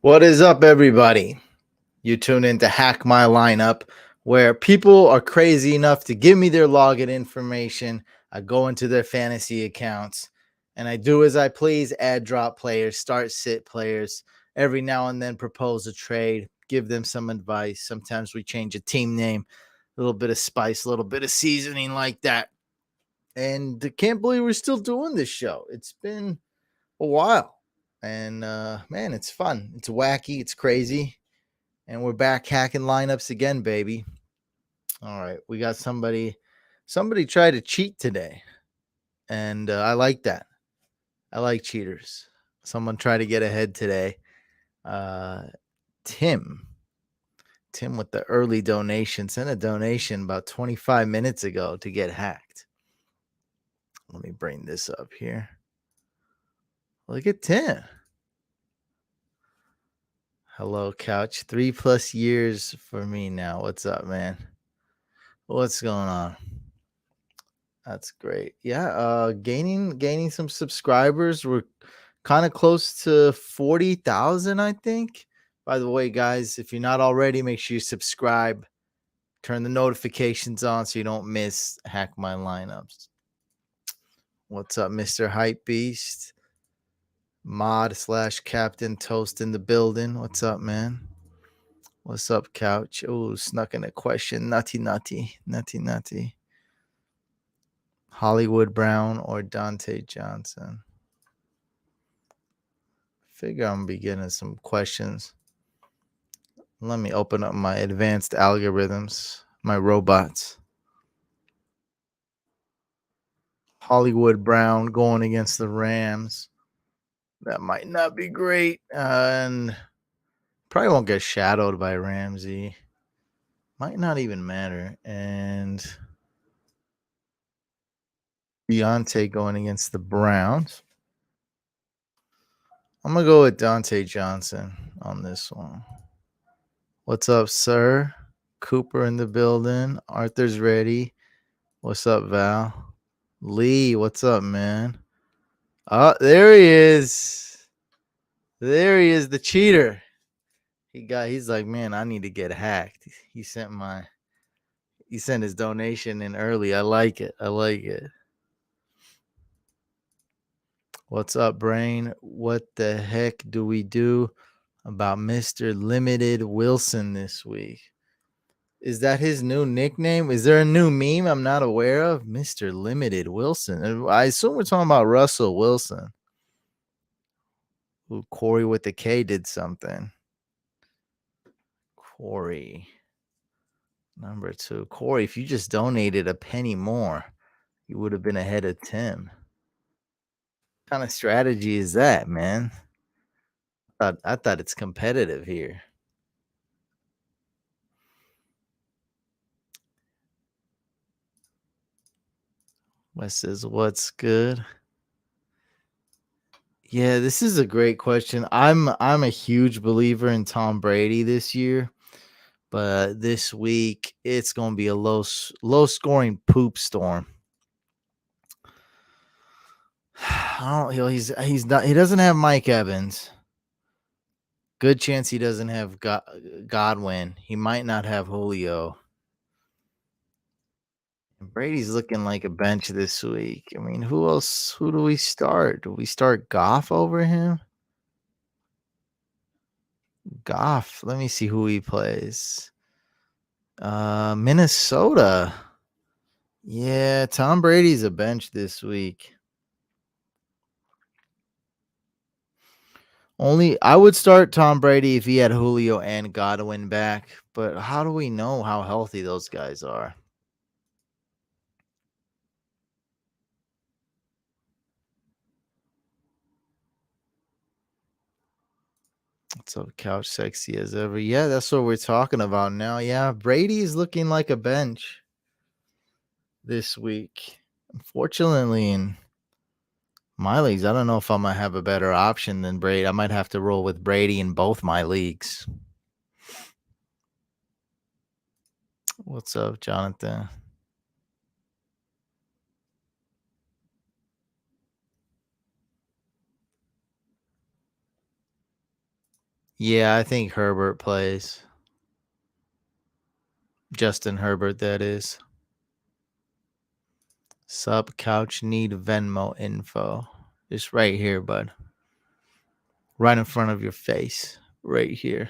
What is up, everybody? You tune in to Hack My Lineup, where people are crazy enough to give me their login information. I go into their fantasy accounts and I do as I please, add drop players, start sit players, every now and then propose a trade, give them some advice. Sometimes we change a team name, a little bit of spice, a little bit of seasoning like that. And I can't believe we're still doing this show. It's been a while. And man, it's fun. It's wacky. It's crazy. And we're back hacking lineups again, baby. All right. We got somebody tried to cheat today. And I like that. I like cheaters. Someone tried to get ahead today. Tim with the early donation sent a donation about 25 minutes ago to get hacked. Let me bring this up here. Look at Tim. Hello, Couch. 3+ years for me now. What's up, man? What's going on? That's great. Yeah, gaining some subscribers. We're kind of close to 40,000, I think. By the way, guys, if you're not already, make sure you subscribe. Turn the notifications on so you don't miss Hack My Lineups. What's up, Mr. Hype Beast? Mod/Captain Toast in the building. What's up, man? What's up, Couch? Oh, snuck in a question. Nutty. Hollywood Brown or Dante Johnson? Figure I'm gonna be getting some questions. Let me open up my advanced algorithms, my robots. Hollywood Brown going against the Rams. That might not be great. And probably won't get shadowed by Ramsey. Might not even matter. And Deontay going against the Browns. I'm going to go with Dante Johnson on this one. What's up, sir? Cooper in the building. Arthur's ready. What's up, Val? Lee, what's up, man? Oh, there he is. There he is, the cheater. He's like, man, I need to get hacked. He sent his donation in early. I like it. What's up, Brain? What the heck do we do about Mr. Limited Wilson this week? Is that his new nickname? Is there a new meme I'm not aware of? Mr. Limited Wilson. I assume we're talking about Russell Wilson. Ooh, Corey with the K did something. Corey. Number 2. Corey, if you just donated a penny more, you would have been ahead of Tim. What kind of strategy is that, man? I thought it's competitive here. Wes says, what's good? Yeah, this is a great question. I'm a huge believer in Tom Brady this year, but this week it's going to be a low scoring poop storm. He doesn't have Mike Evans. Good chance he doesn't have Godwin. He might not have Julio. Brady's looking like a bench this week. I mean, who else? Who do we start? Do we start Goff over him? Goff. Let me see who he plays. Minnesota. Yeah, Tom Brady's a bench this week. I would start Tom Brady if he had Julio and Godwin back, but how do we know how healthy those guys are? What's up, Couch Sexy as ever? Yeah, that's what we're talking about now. Yeah, Brady's looking like a bench this week. Unfortunately, in my leagues, I don't know if I might have a better option than Brady. I might have to roll with Brady in both my leagues. What's up, Jonathan? Yeah, I think Herbert plays. Justin Herbert, that is. Sub couch need Venmo info. Just right here, bud. Right in front of your face. Right here.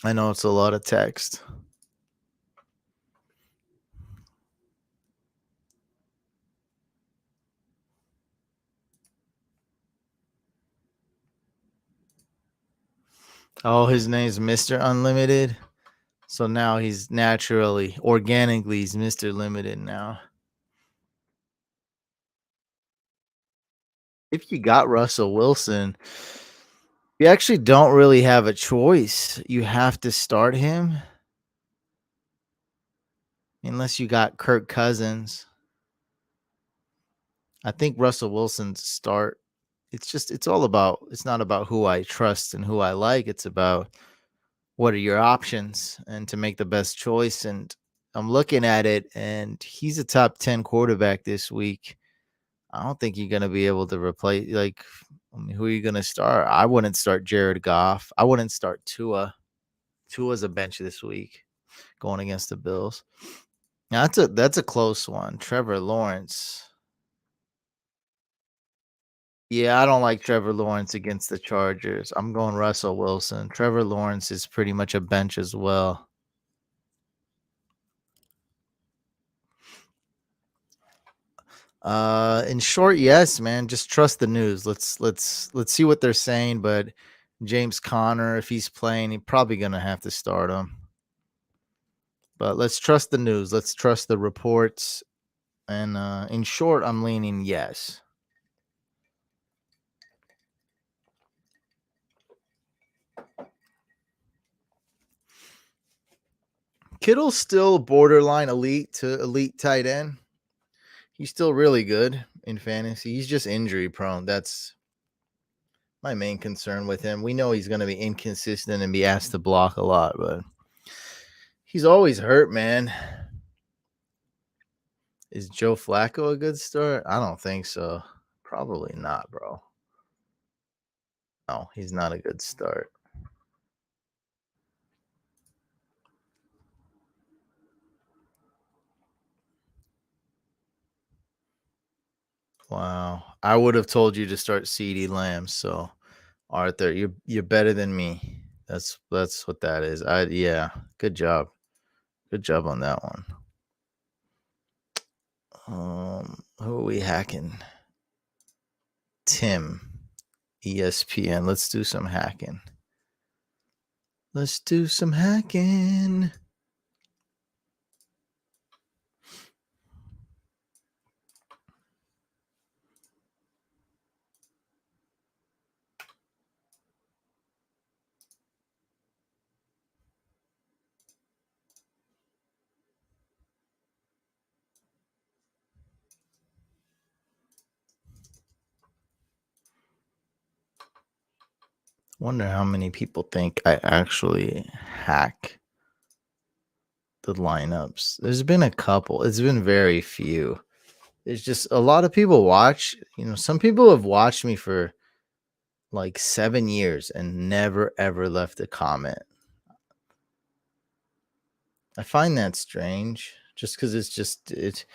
I know it's a lot of text. Oh, his name's Mr. Unlimited. So now he's naturally, organically, he's Mr. Limited now. If you got Russell Wilson, you actually don't really have a choice. You have to start him unless you got Kirk Cousins. I think Russell Wilson's start. It's all about, it's not about who I trust and who I like. It's about what are your options and to make the best choice. And I'm looking at it, and he's a top 10 quarterback this week. I don't think you're going to be able to replace, like, I mean, who are you going to start? I wouldn't start Jared Goff. I wouldn't start Tua. Tua's a bench this week going against the Bills. Now, that's a close one. Trevor Lawrence. Yeah, I don't like Trevor Lawrence against the Chargers. I'm going Russell Wilson. Trevor Lawrence is pretty much a bench as well. In short, yes, man. Just trust the news. Let's see what they're saying. But James Conner, if he's playing, he's probably gonna have to start him. But let's trust the news. Let's trust the reports. And in short, I'm leaning yes. Kittle's still borderline elite to elite tight end. He's still really good in fantasy. He's just injury prone. That's my main concern with him. We know he's going to be inconsistent and be asked to block a lot, but he's always hurt, man. Is Joe Flacco a good start? I don't think so. Probably not, bro. No, he's not a good start. Wow. I would have told you to start CD Lamb, so Arthur, you're better than me. That's what that is. Yeah, good job. Good job on that one. Who are we hacking? Tim, ESPN. Let's do some hacking. Let's do some hacking. Wonder how many people think I actually hack the lineups. There's been a couple. It's been very few. There's just a lot of people watch. Some people have watched me for like 7 years and never ever left a comment. I find that strange just because it.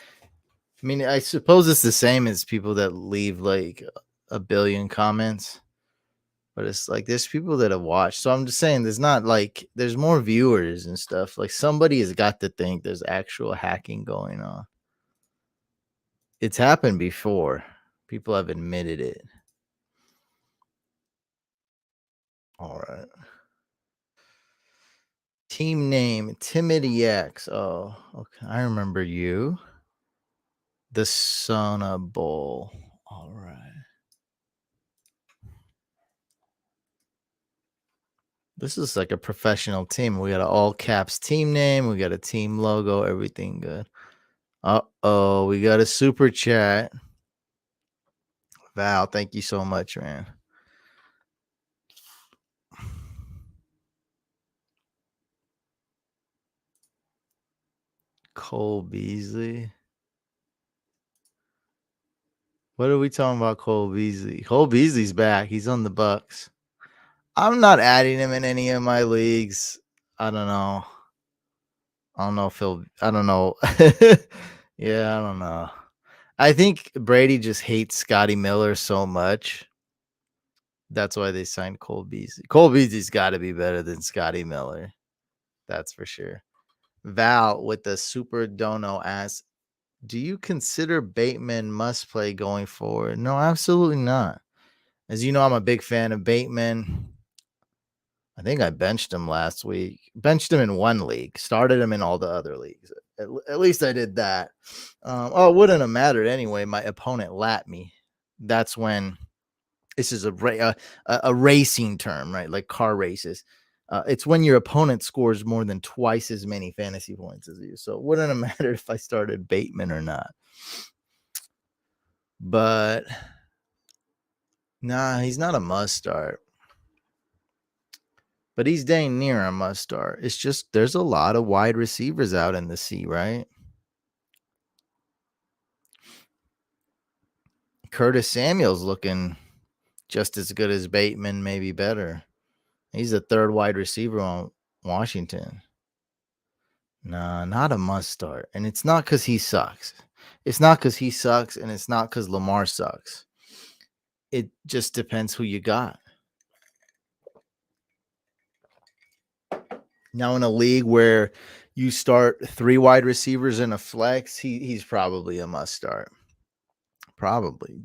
I mean, I suppose it's the same as people that leave like a billion comments, but it's like there's people that have watched. So I'm just saying there's more viewers and stuff. Like somebody has got to think there's actual hacking going on. It's happened before. People have admitted it. All right. Team name Timid Yaks. Oh, okay. I remember you. The Sona Bowl. All right. This is like a professional team. We got an all caps team name. We got a team logo. Everything good. Uh-oh. We got a super chat. Val, thank you so much, man. Cole Beasley. What are we talking about? Cole Beasley. Cole Beasley's back. He's on the Bucks. I'm not adding him in any of my leagues. I don't know. I don't know if he'll. I don't know. Yeah, I don't know. I think Brady just hates Scotty Miller so much. That's why they signed Cole Beasley. Cole Beasley's got to be better than Scotty Miller. That's for sure. Val with the super dono asks, do you consider Bateman must play going forward? No, absolutely not. As you know, I'm a big fan of Bateman. I think I benched him last week. Benched him in one league. Started him in all the other leagues. At least I did that. It wouldn't have mattered anyway. My opponent lapped me. That's when this is a racing term, right? Like car races. It's when your opponent scores more than twice as many fantasy points as you. So it wouldn't have mattered if I started Bateman or not. But nah, he's not a must start. But he's dang near a must start. It's just there's a lot of wide receivers out in the sea, right? Curtis Samuel's looking just as good as Bateman, maybe better. He's the third wide receiver on Washington. Nah, not a must start. And it's not because he sucks. It's not because he sucks, and it's not because Lamar sucks. It just depends who you got. Now, in a league where you start 3 wide receivers in a flex, he's probably a must start. Probably.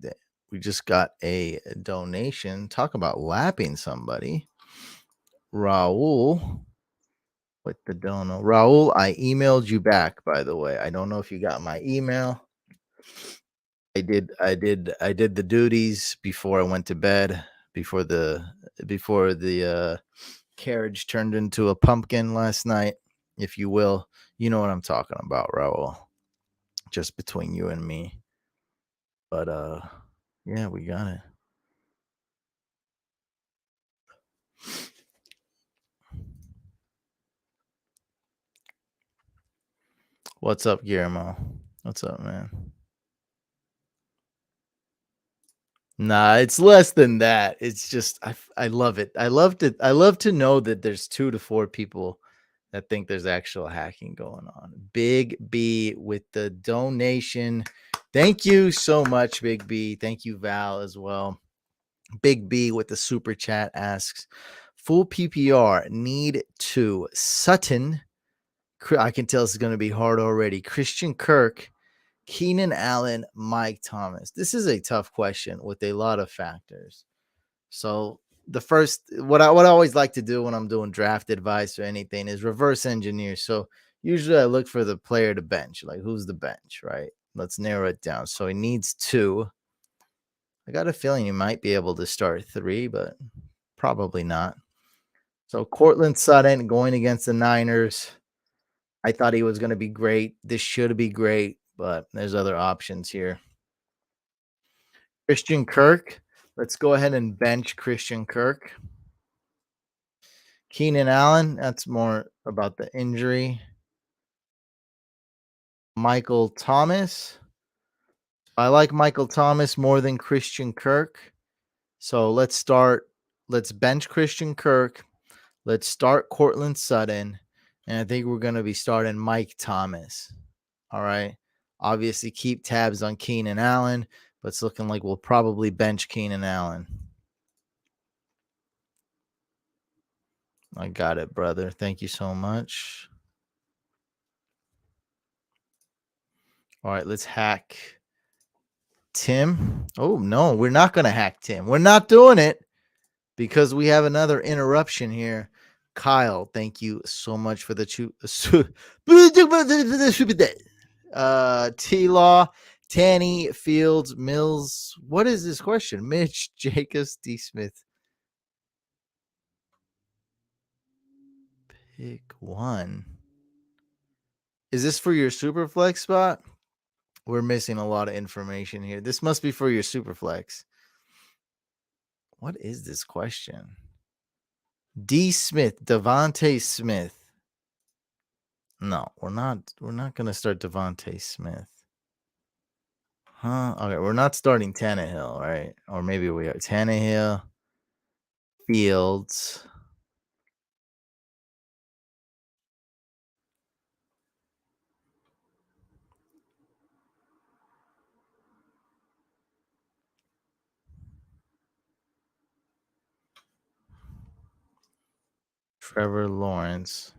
We just got a donation. Talk about lapping somebody. Raul with the dono. Raul, I emailed you back, by the way. I don't know if you got my email. I did the duties before I went to bed, before the carriage turned into a pumpkin last night, if you will. You know what I'm talking about, Raul. Just between you and me. But yeah, we got it. What's up, Guillermo? What's up, man? Nah, it's less than that. It's just I love it. I love to know that there's 2 to 4 people that think there's actual hacking going on. Big B with the donation. Thank you so much, Big B. Thank you, Val, as well. Big B with the super chat asks, full PPR need to Sutton. I can tell this is going to be hard already. Christian Kirk, Keenan Allen, Mike Thomas. This is a tough question with a lot of factors. So the first, what I always like to do when I'm doing draft advice or anything is reverse engineer. So usually I look for the player to bench, like who's the bench, right? Let's narrow it down. So he needs 2. I got a feeling you might be able to start 3, but probably not. So Cortland Sutton going against the Niners. I thought he was going to be great. This should be great, but there's other options here. Christian Kirk. Let's go ahead and bench Christian Kirk. Keenan Allen. That's more about the injury. Michael Thomas. I like Michael Thomas more than Christian Kirk. So let's bench Christian Kirk. Let's start Cortland Sutton. And I think we're going to be starting Mike Thomas. All right. Obviously, keep tabs on Keenan Allen, but it's looking like we'll probably bench Keenan Allen. I got it, brother. Thank you so much. All right, let's hack Tim. Oh, no, we're not going to hack Tim. We're not doing it because we have another interruption here. Kyle, thank you so much for the T-Law, Tanny, Fields, Mills. What is this question? Mitch, Jacobs, D. Smith. Pick one. Is this for your super flex spot? We're missing a lot of information here. This must be for your super flex. What is this question? D. Smith, Devontae Smith. No, we're not going to start Devontae Smith. Huh? Okay, we're not starting Tannehill, right? Or maybe we are. Tannehill, Fields, Trevor Lawrence,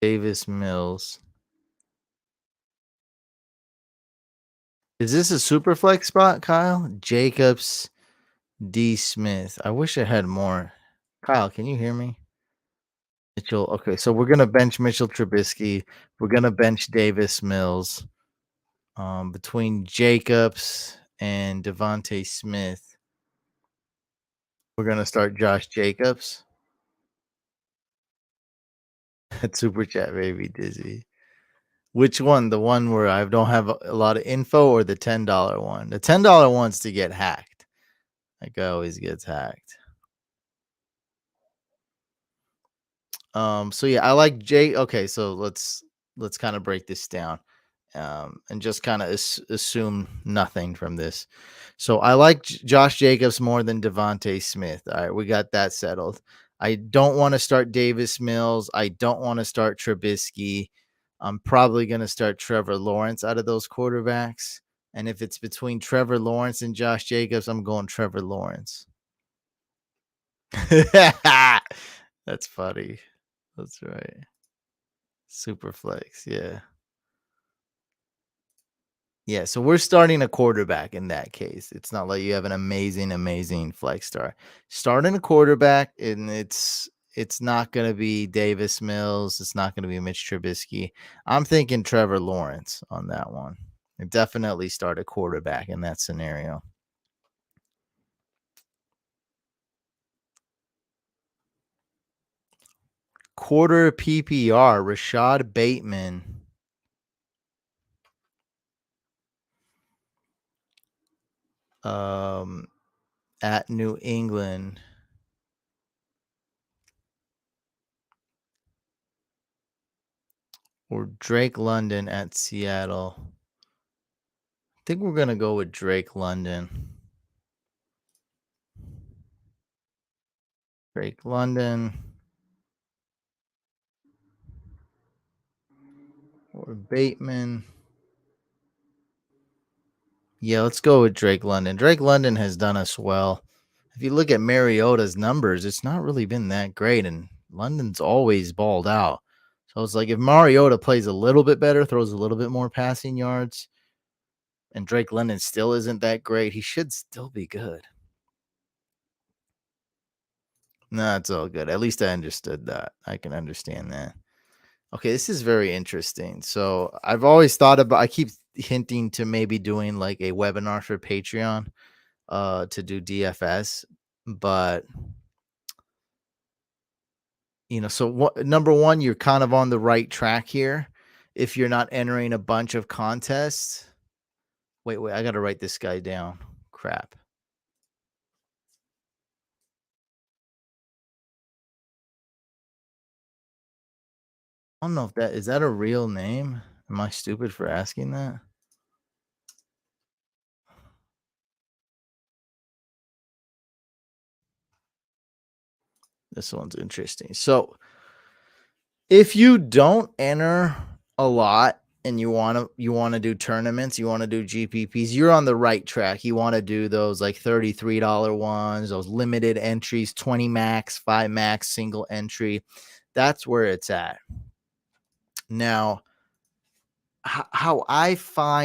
Davis Mills. Is this a super flex spot, Kyle? Jacobs, D. Smith. I wish I had more. Kyle, can you hear me? Mitchell. Okay, so we're gonna bench Mitchell Trubisky. We're gonna bench Davis Mills. Between Jacobs and Devontae Smith, we're gonna start Josh Jacobs. At Super Chat, baby, Dizzy. Which one? The one where I don't have a lot of info, or the $10 one? The $10 one's to get hacked. That guy always gets hacked. So yeah, I like Jay. Okay, so let's kind of break this down, and just kind of assume nothing from this. So I like Josh Jacobs more than Devontae Smith. All right, we got that settled. I don't want to start Davis Mills. I don't want to start Trubisky. I'm probably going to start Trevor Lawrence out of those quarterbacks. And if it's between Trevor Lawrence and Josh Jacobs, I'm going Trevor Lawrence. That's funny. That's right. Super flex. Yeah. Yeah. So we're starting a quarterback in that case. It's not like you have an amazing flex star. Starting a quarterback, and it's not going to be Davis Mills. It's not going to be Mitch Trubisky. I'm thinking Trevor Lawrence on that one. Definitely start a quarterback in that scenario. Quarter PPR, Rashad Bateman. At New England. Or Drake London at Seattle. I think we're going to go with Drake London. Drake London. Or Bateman. Yeah, let's go with Drake London. Drake London has done us well. If you look at Mariota's numbers, it's not really been that great, and London's always balled out. So it's like if Mariota plays a little bit better, throws a little bit more passing yards, and Drake London still isn't that great, he should still be good. No, it's all good. At least I understood that. I can understand that. Okay, this is very interesting. So I've always thought about, I keep hinting to maybe doing like a webinar for Patreon to do DFS, but so number one, you're kind of on the right track here if you're not entering a bunch of contests. Wait, I got to write this guy down. Crap. I don't know if that is that a real name? Am I stupid for asking that? This one's interesting. So if you don't enter a lot and you want to do tournaments, you want to do GPPs, you're on the right track. You want to do those like $33 ones, those limited entries, 20 max, 5 max, single entry. That's where it's at. Now, how I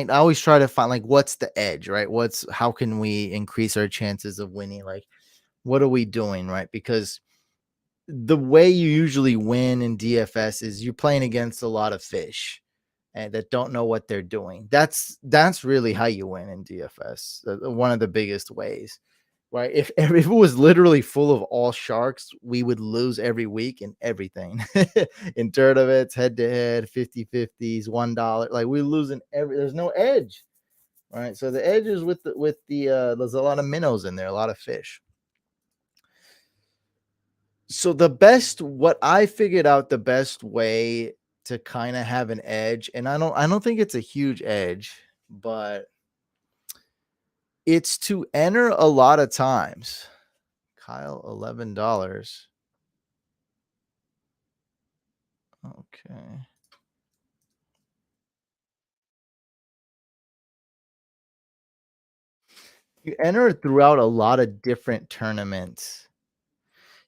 always try to find like what's the edge, right? How can we increase our chances of winning? Like, what are we doing, right? Because the way you usually win in DFS is you're playing against a lot of fish and that don't know what they're doing. That's really how you win in DFS. One of the biggest ways, right? If it was literally full of all sharks, we would lose every week in everything. In tournaments, head to head, 50-50s, $1. Like we're losing there's no edge. Right. So the edge is with the there's a lot of minnows in there, a lot of fish. So what I figured out the best way to kind of have an edge, and I don't think it's a huge edge, but it's to enter a lot of times. Kyle, $11. Okay. You enter throughout a lot of different tournaments.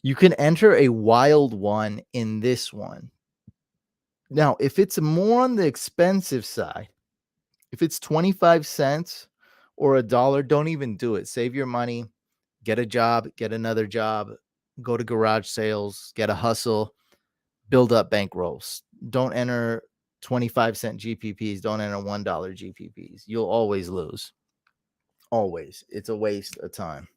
You can enter a wild one in this one. Now, if it's more on the expensive side, if it's 25 cents or a dollar, don't even do it. Save your money, get a job, get another job, go to garage sales, get a hustle, build up bankrolls. Don't enter 25-cent GPPs. Don't enter $1 GPPs. You'll always lose. Always. It's a waste of time.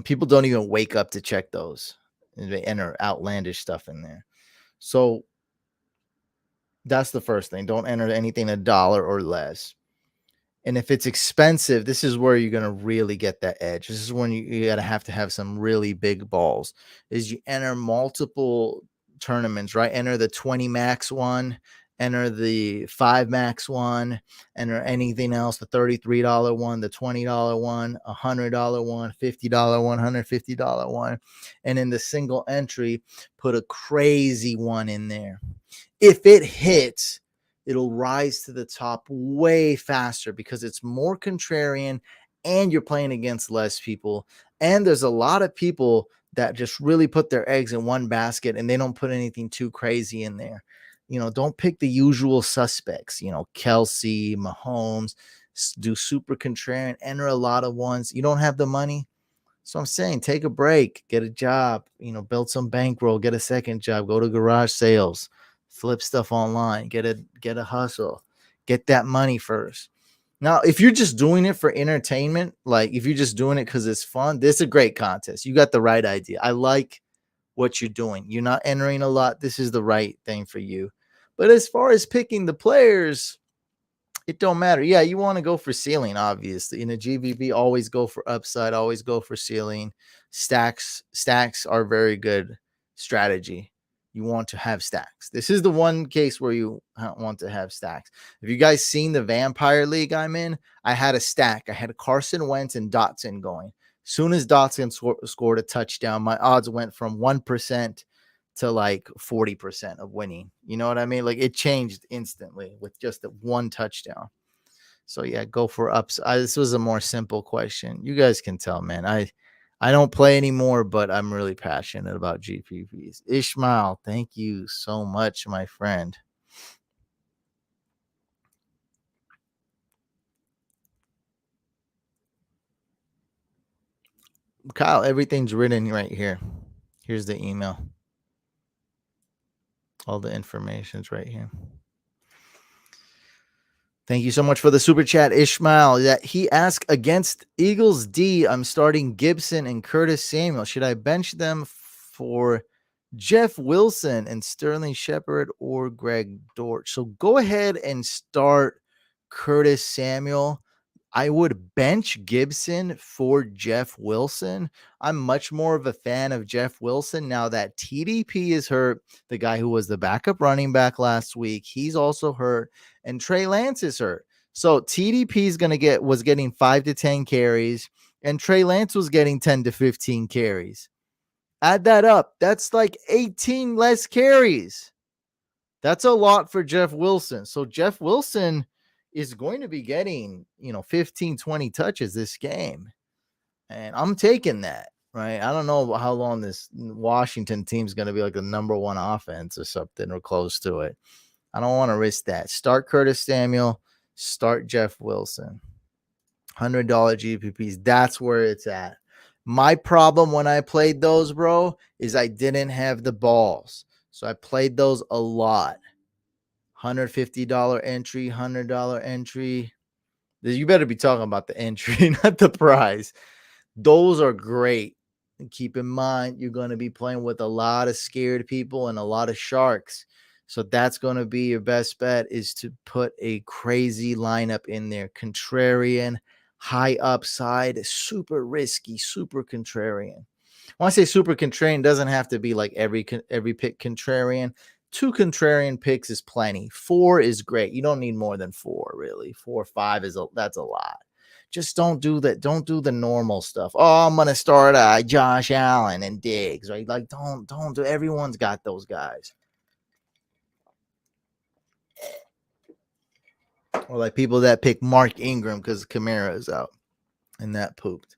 People don't even wake up to check those. And they enter outlandish stuff in there. So that's the first thing. Don't enter anything a dollar or less. And if it's expensive, this is where you're going to really get that edge. This is when you got to have some really big balls. Is you enter multiple tournaments, right? Enter the 20 max one, enter the 5 max one, enter anything else, the $33 one, the $20 one, $100 one, $50 one, $150 one. And in the single entry, put a crazy one in there. If it hits, it'll rise to the top way faster because it's more contrarian and you're playing against less people. And there's a lot of people that just really put their eggs in one basket and they don't put anything too crazy in there. Don't pick the usual suspects, Kelsey, Mahomes, do super contrarian, enter a lot of ones. You don't have the money. So I'm saying take a break, get a job, build some bankroll, get a second job, go to garage sales, flip stuff online, get a hustle, get that money first. Now, if you're just doing it for entertainment, like if you're just doing it because it's fun, this is a great contest. You got the right idea. I like what you're doing. You're not entering a lot. This is the right thing for you. But as far as picking the players, it don't matter. Yeah, you want to go for ceiling, obviously. In a GVB, always go for upside, always go for ceiling. Stacks are very good strategy. You want to have stacks. This is the one case where you want to have stacks. Have you guys seen the Vampire League I'm in? I had a stack. I had Carson Wentz and Dotson going. Soon as Dotson scored a touchdown, my odds went from 1% to like 40% of winning. You know what I mean? Like it changed instantly with just the one touchdown. So yeah, go for ups. This was a more simple question. You guys can tell, man. I don't play anymore, but I'm really passionate about GPPs. Ishmael, thank you so much, my friend. Kyle, everything's written right here. Here's the email. All the information's right here. Thank you so much for the super chat, Ishmael. That he asked against Eagles D. I'm starting Gibson and Curtis Samuel. Should I bench them for Jeff Wilson and Sterling Shepard or Greg Dortch? So go ahead and start Curtis Samuel. I would bench Gibson for Jeff Wilson. I'm much more of a fan of Jeff Wilson now that TDP is hurt. The guy who was the backup running back last week, he's also hurt, and Trey Lance is hurt. So TDP is was getting 5 to 10 carries, and Trey Lance was getting 10 to 15 carries. Add that up. That's like 18 less carries. That's a lot for Jeff Wilson. So Jeff Wilson is going to be getting, 15, 20 touches this game. And I'm taking that, right? I don't know how long this Washington team is going to be like the number one offense or something or close to it. I don't want to risk that. Start Curtis Samuel, start Jeff Wilson. $100 GPPs. That's where it's at. My problem when I played those, bro, is I didn't have the balls. So I played those a lot. $150 entry, $100 entry. You better be talking about the entry, not the prize. Those are great. And keep in mind, you're going to be playing with a lot of scared people and a lot of sharks. So that's going to be your best bet, is to put a crazy lineup in there. Contrarian, high upside, super risky, super contrarian. When I say super contrarian, it doesn't have to be like every pick contrarian. 2 contrarian picks is plenty. 4 is great. You don't need more than 4, really. 4 or 5 that's a lot. Just don't do that. Don't do the normal stuff. Oh, I'm gonna start Josh Allen and Diggs, right? Like, don't do. Everyone's got those guys. Or like people that pick Mark Ingram because Kamara is out, and that pooped.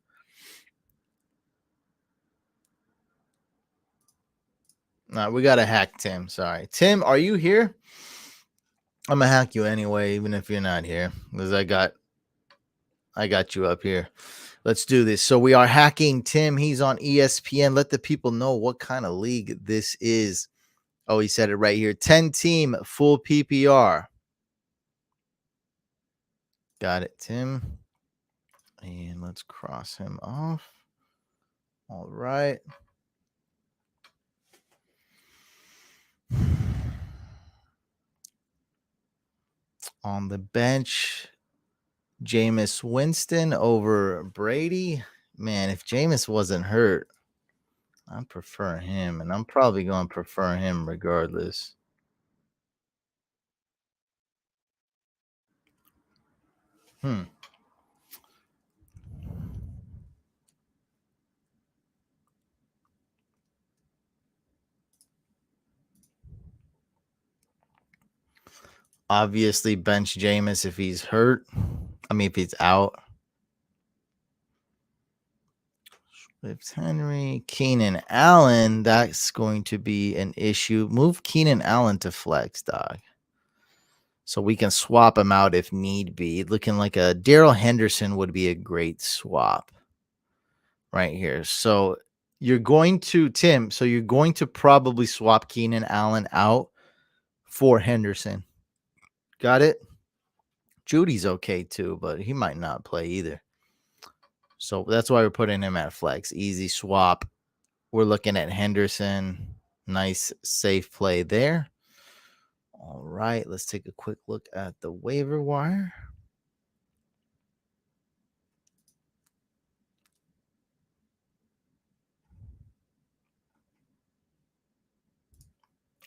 Nah, we gotta hack Tim. Sorry, Tim. Are you here? I'm gonna hack you anyway, even if you're not here, because I got you up here. Let's do this. So we are hacking Tim. He's on ESPN. Let the people know what kind of league this is. Oh, he said it right here. 10-team full PPR. Got it, Tim. And let's cross him off. All right. On the bench, Jameis Winston over Brady. Man, if Jameis wasn't hurt, I prefer him, and I'm probably going to prefer him regardless. Obviously, bench Jameis if he's hurt. I mean, if he's out. Swift Henry, Keenan Allen, that's going to be an issue. Move Keenan Allen to flex, dog. So we can swap him out if need be. Looking like a Dell Henderson would be a great swap right here. So you're going to, Tim, so you're going to probably swap Keenan Allen out for Henderson. Got it? Judy's okay too, but he might not play either. So that's why we're putting him at flex. Easy swap. We're looking at Henderson. Nice, safe play there. All right, let's take a quick look at the waiver wire.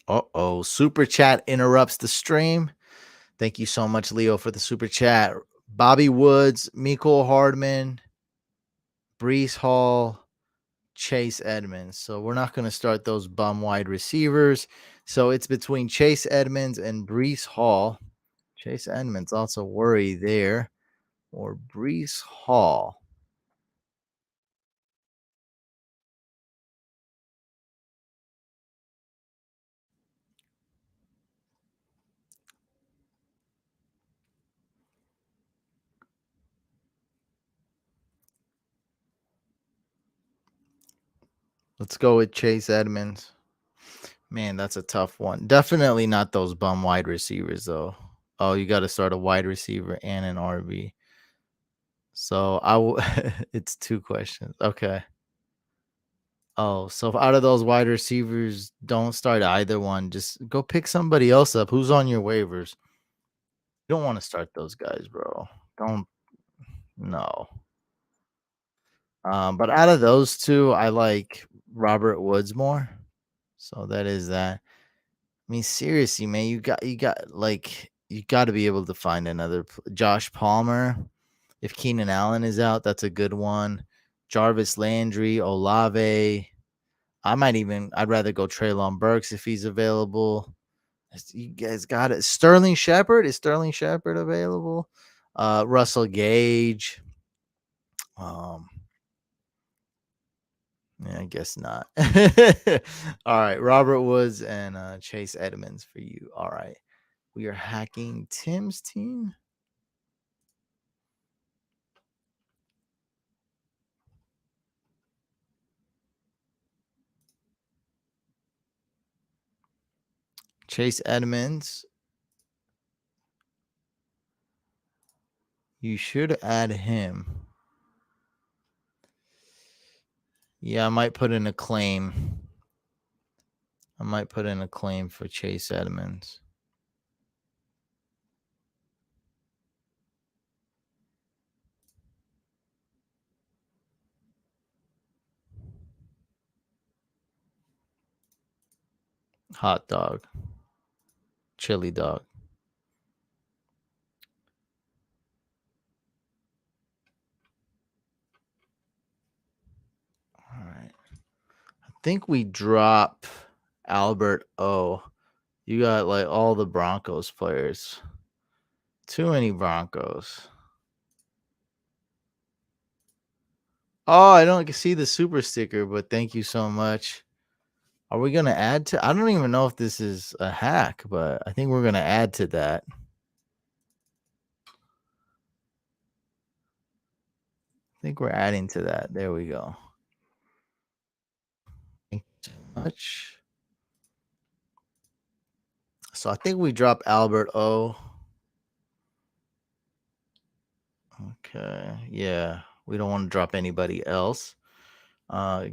Uh-oh, super chat interrupts the stream. Thank you so much, Leo, for the super chat. Bobby Woods, Mecole Hardman, Brees Hall, Chase Edmonds. So we're not going to start those bum wide receivers. So it's between Chase Edmonds and Brees Hall. Chase Edmonds also worry there. Or Brees Hall. Let's go with Chase Edmonds. Man, that's a tough one. Definitely not those bum wide receivers, though. Oh, you got to start a wide receiver and an RB. So it's 2 questions. Okay. Oh, so out of those wide receivers, don't start either one. Just go pick somebody else up. Who's on your waivers? You don't want to start those guys, bro. Don't. No. But out of those 2, I like Robert Woods more. So that is that. I mean, seriously, man, you got like you got to be able to find another Josh Palmer. If Keenan Allen is out, that's a good one. Jarvis Landry, Olave. I'd rather go Treylon Burks if he's available. You guys got it. Sterling Shepard. Is Sterling Shepard available? Russell Gage. Yeah, I guess not. All right. Robert Woods and Chase Edmonds for you. All right. We are hacking Tim's team. Chase Edmonds. You should add him. Yeah, I might put in a claim. For Chase Edmonds. Hot dog. chili dog. All right. I think we drop Albert O. You got like all the Broncos players. Too many Broncos. Oh, I don't see the super sticker, but thank you so much. Are we going to add to? I don't even know if this is a hack, but I think we're going to add to that. I think we're adding to that. There we go. Thank you so much. So I think we drop Albert O. Okay. Yeah. We don't want to drop anybody else.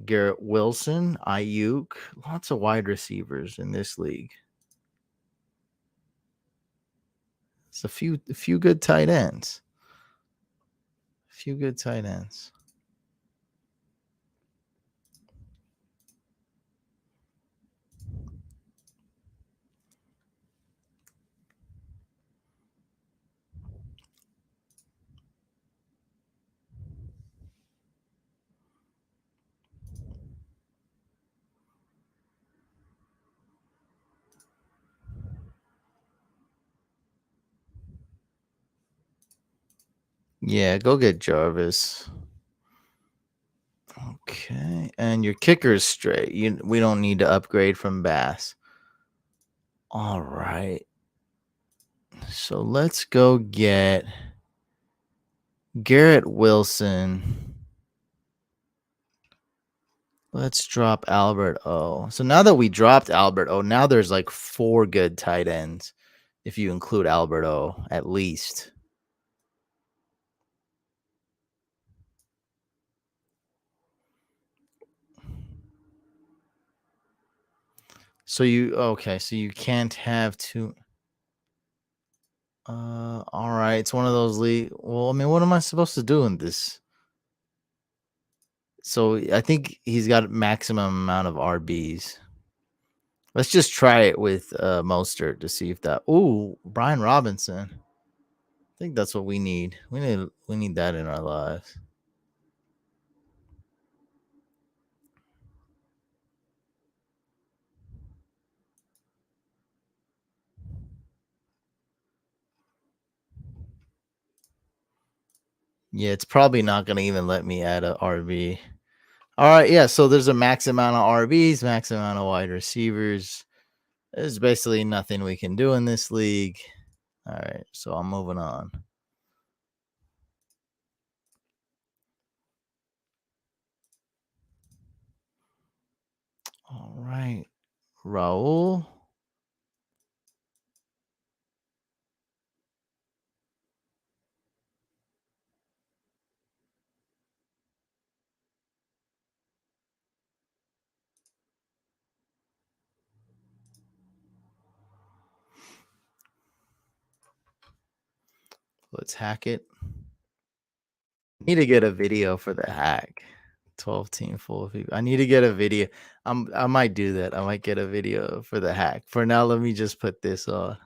Garrett Wilson, Ayuk, lots of wide receivers in this league. It's a few good tight ends. Few good tight ends. Yeah, go get Jarvis. Okay, and your kicker is straight. We don't need to upgrade from Bass. All right. So let's go get Garrett Wilson. Let's drop Albert O. So now that we dropped Albert O, now there's like 4 good tight ends if you include Albert O at least. So you can't have 2. All right. It's one of those well, I mean, what am I supposed to do in this? So I think he's got maximum amount of RBs. Let's just try it with Mostert to see if that. Ooh, Brian Robinson. I think that's what we need. We need that in our lives. Yeah, it's probably not going to even let me add a RB. All right, yeah. So there's a max amount of RBs, max amount of wide receivers. There's basically nothing we can do in this league. All right, so I'm moving on. All right, Raul. Let's hack it. Need to get a video for the hack. 12 team full of people. I need to get a video. I might do that. I might get a video for the hack. For now, let me just put this on.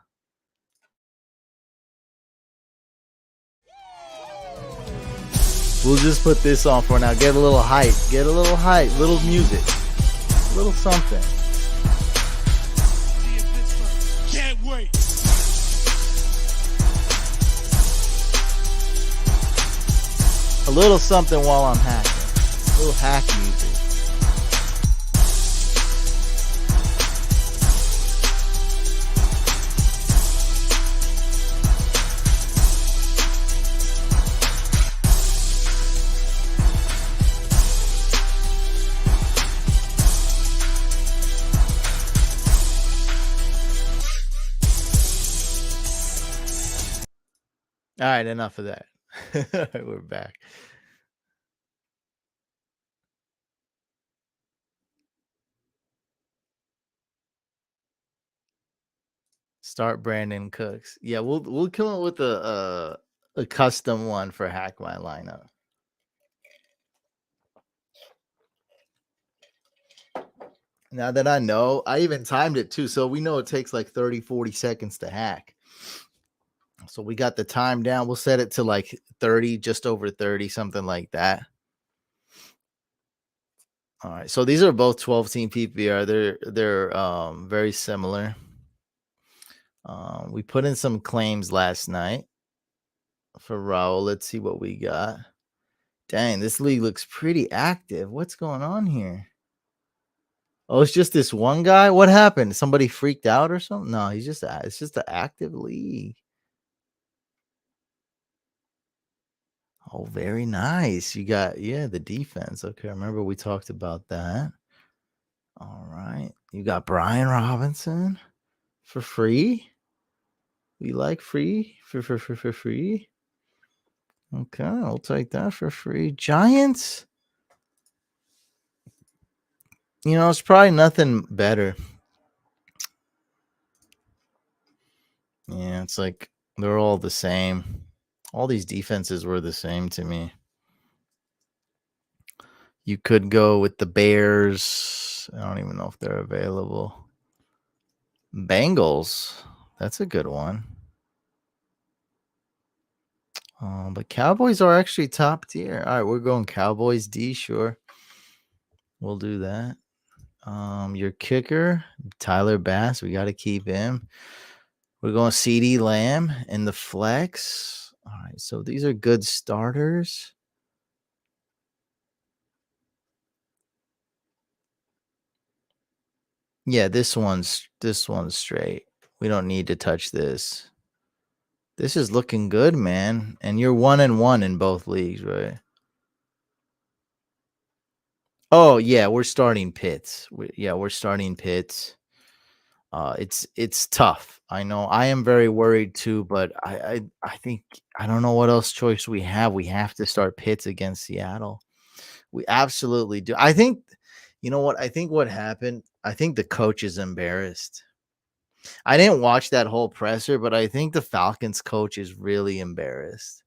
We'll just put this on for now. Get a little hype. Get a little hype. Little music. A little something. Can't wait. A little something while I'm hacking. A little hack music. All right, enough of that. We're back. Start Brandon Cooks. Yeah, we'll come up with a custom one for Hack My Lineup. Now that I know, I even timed it too. So we know it takes like 30, 40 seconds to hack. So we got the time down. We'll set it to like 30, just over 30, something like that. All right. So these are both 12 team PPR. They're very similar. We put in some claims last night for Raul. Let's see what we got. Dang, this league looks pretty active. What's going on here? Oh, it's just this one guy. What happened? Somebody freaked out or something? No, it's just an active league. Oh, very nice. You got the defense. Okay, remember we talked about that. All right. You got Brian Robinson for free. We like free for free. Okay, I'll take that for free. Giants. It's probably nothing better. Yeah, it's like they're all the same. All these defenses were the same to me. You could go with the Bears. I don't even know if they're available. Bengals. That's a good one. But Cowboys are actually top tier. All right, we're going Cowboys D, sure. We'll do that. Your kicker, Tyler Bass. We got to keep him. We're going CeeDee Lamb in the flex. All right, so these are good starters. Yeah, this one's straight. We don't need to touch this. This is looking good, man. And you're 1-1 in both leagues, right? Oh yeah, we're starting Pitts. We're starting Pitts. It's tough. I know. I am very worried too, but I think I don't know what else choice we have. We have to start Pitts against Seattle. We absolutely do. I think you know what? I think what happened. I think the coach is embarrassed. I didn't watch that whole presser, but I think the Falcons coach is really embarrassed.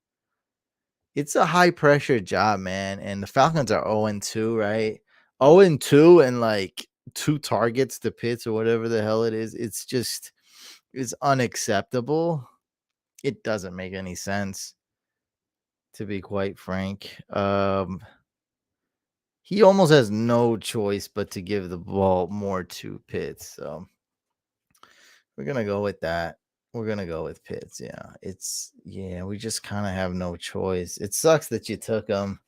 It's a high pressure job, man. And the Falcons are 0-2, right? 0-2 and like 2 targets to Pitts or whatever the hell it is. It's unacceptable. It doesn't make any sense, to be quite frank. He almost has no choice but to give the ball more to Pitts. So we're gonna go with that. We're gonna go with Pitts. We just kind of have no choice. It sucks that you took him.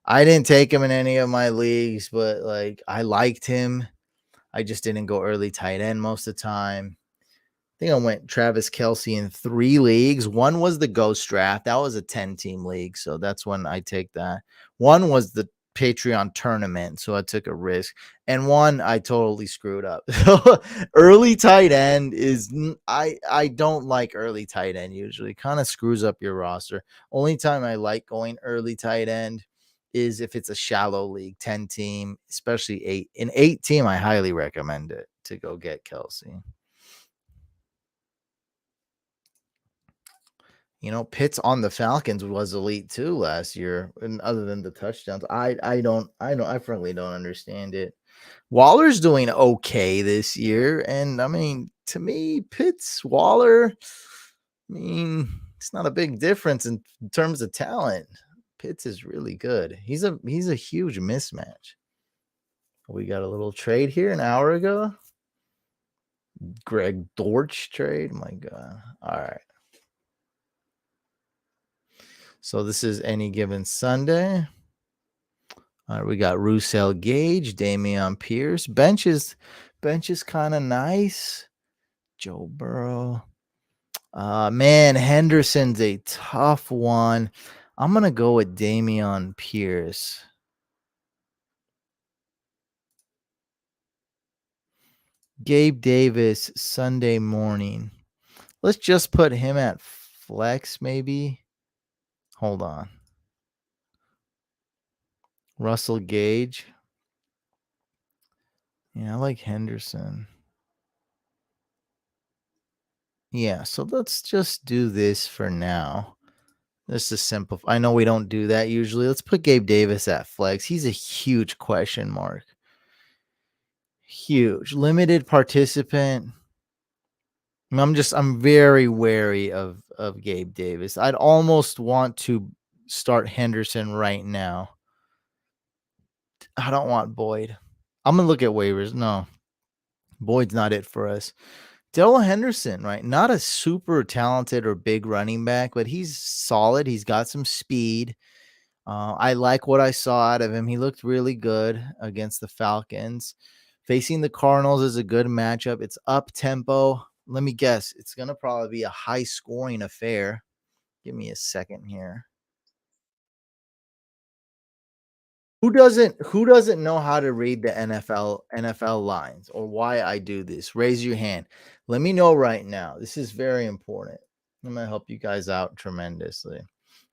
I didn't take him in any of my leagues, but like I liked him. I just didn't go early tight end most of the time. I think I went Travis Kelce in 3 leagues. One was the Ghost Draft. That was a 10-team league, so that's when I take that. One was the Patreon tournament, so I took a risk. And one I totally screwed up. So early tight end I don't like early tight end usually. Kind of screws up your roster. Only time I like going early tight end is if it's a shallow league, 10 team, especially 8. In 8 team, I highly recommend it to go get Kelce. Pitts on the Falcons was elite too last year, and other than the touchdowns, I frankly don't understand it. Waller's doing okay this year, and I mean, to me, Pitts, Waller, I mean, it's not a big difference in terms of talent. Pitts is really good. He's a huge mismatch. We got a little trade here an hour ago. Greg Dortch trade. My God. All right. So this is any given Sunday. All right, we got Russell Gage, Dameon Pierce. Bench is kind of nice. Joe Burrow. Man, Henderson's a tough one. I'm gonna go with Dameon Pierce. Gabe Davis, Sunday morning. Let's just put him at flex, maybe. Hold on. Russell Gage. Yeah, I like Henderson. Yeah, so let's just do this for now. This is simple. I know we don't do that usually. Let's put Gabe Davis at flex. He's a huge question mark. Huge. Limited participant. I'm very wary of Gabe Davis. I'd almost want to start Henderson right now. I don't want Boyd. I'm gonna look at waivers. No, Boyd's not it for us. Dell Henderson, right? Not a super talented or big running back, but he's solid. He's got some speed. I like what I saw out of him. He looked really good against the Falcons. Facing the Cardinals is a good matchup. It's up tempo. Let me guess. It's going to probably be a high scoring affair. Give me a second here. Who doesn't know how to read the NFL lines or why I do this? Raise your hand. Let me know right now. This is very important. I'm going to help you guys out tremendously.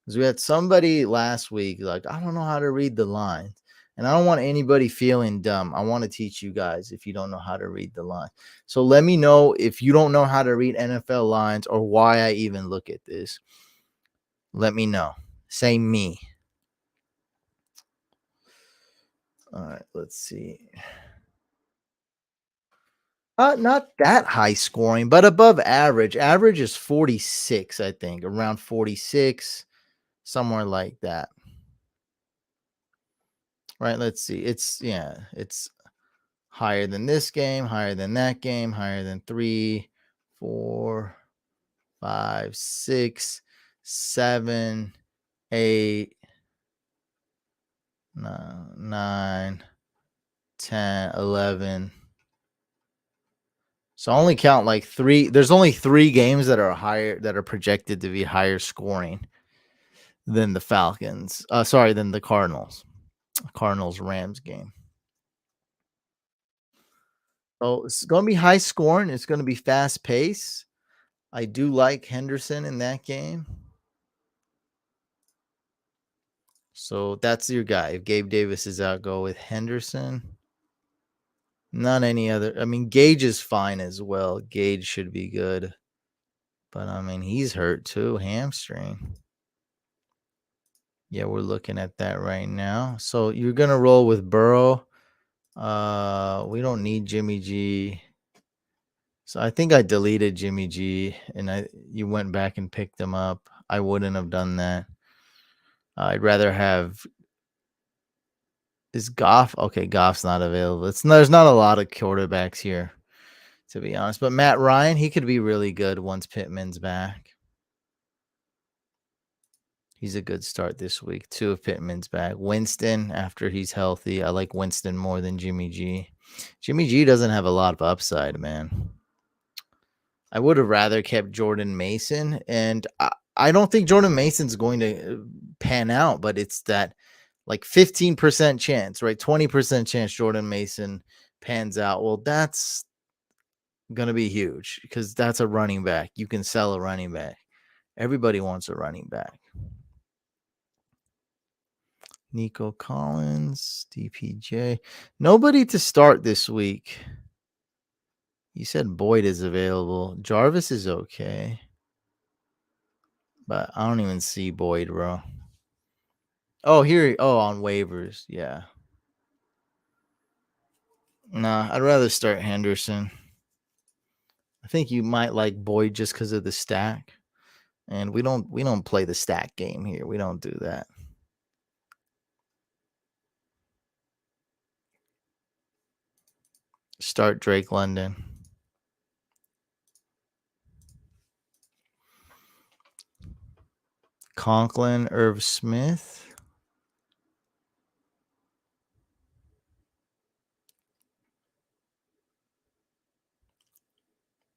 Because we had somebody last week like, I don't know how to read the lines. And I don't want anybody feeling dumb. I want to teach you guys if you don't know how to read the line. So let me know if you don't know how to read NFL lines or why I even look at this. Let me know. Say me. All right, let's see. Not that high scoring, but above average. Average is 46, I think, around 46, somewhere like that. Right, let's see. It's higher than this game, higher than that game, higher than 3, 4, 5, 6, 7, 8, 9, 10, 11. So I only count like 3. There's only 3 games that are higher, that are projected to be higher scoring than the Falcons. Than the Cardinals. Cardinals Rams game. So it's going to be high scoring. It's going to be fast pace. I do like Henderson in that game. So that's your guy. If Gabe Davis is out, go with Henderson. Not any other. I mean, Gage is fine as well. Gage should be good. But I mean, he's hurt too. Hamstring. Yeah, we're looking at that right now. So you're going to roll with Burrow. We don't need Jimmy G. So I think I deleted Jimmy G and you went back and picked him up. I wouldn't have done that. I'd rather have. Is Goff? Okay, Goff's not available. There's not a lot of quarterbacks here, to be honest. But Matt Ryan, he could be really good once Pittman's back. He's a good start this week, too, if Pittman's back. Winston, after he's healthy. I like Winston more than Jimmy G. Jimmy G doesn't have a lot of upside, man. I would have rather kept Jordan Mason, and I don't think Jordan Mason's going to pan out, but it's that like 15% chance, right? 20% chance Jordan Mason pans out. Well, that's going to be huge because that's a running back. You can sell a running back. Everybody wants a running back. Nico Collins, DPJ. Nobody to start this week. You said Boyd is available. Jarvis is okay. But I don't even see Boyd, bro. Oh, here. Oh, on waivers. Yeah. Nah, I'd rather start Henderson. I think you might like Boyd just because of the stack. And we don't play the stack game here. We don't do that. Start Drake London. Conklin, Irv Smith.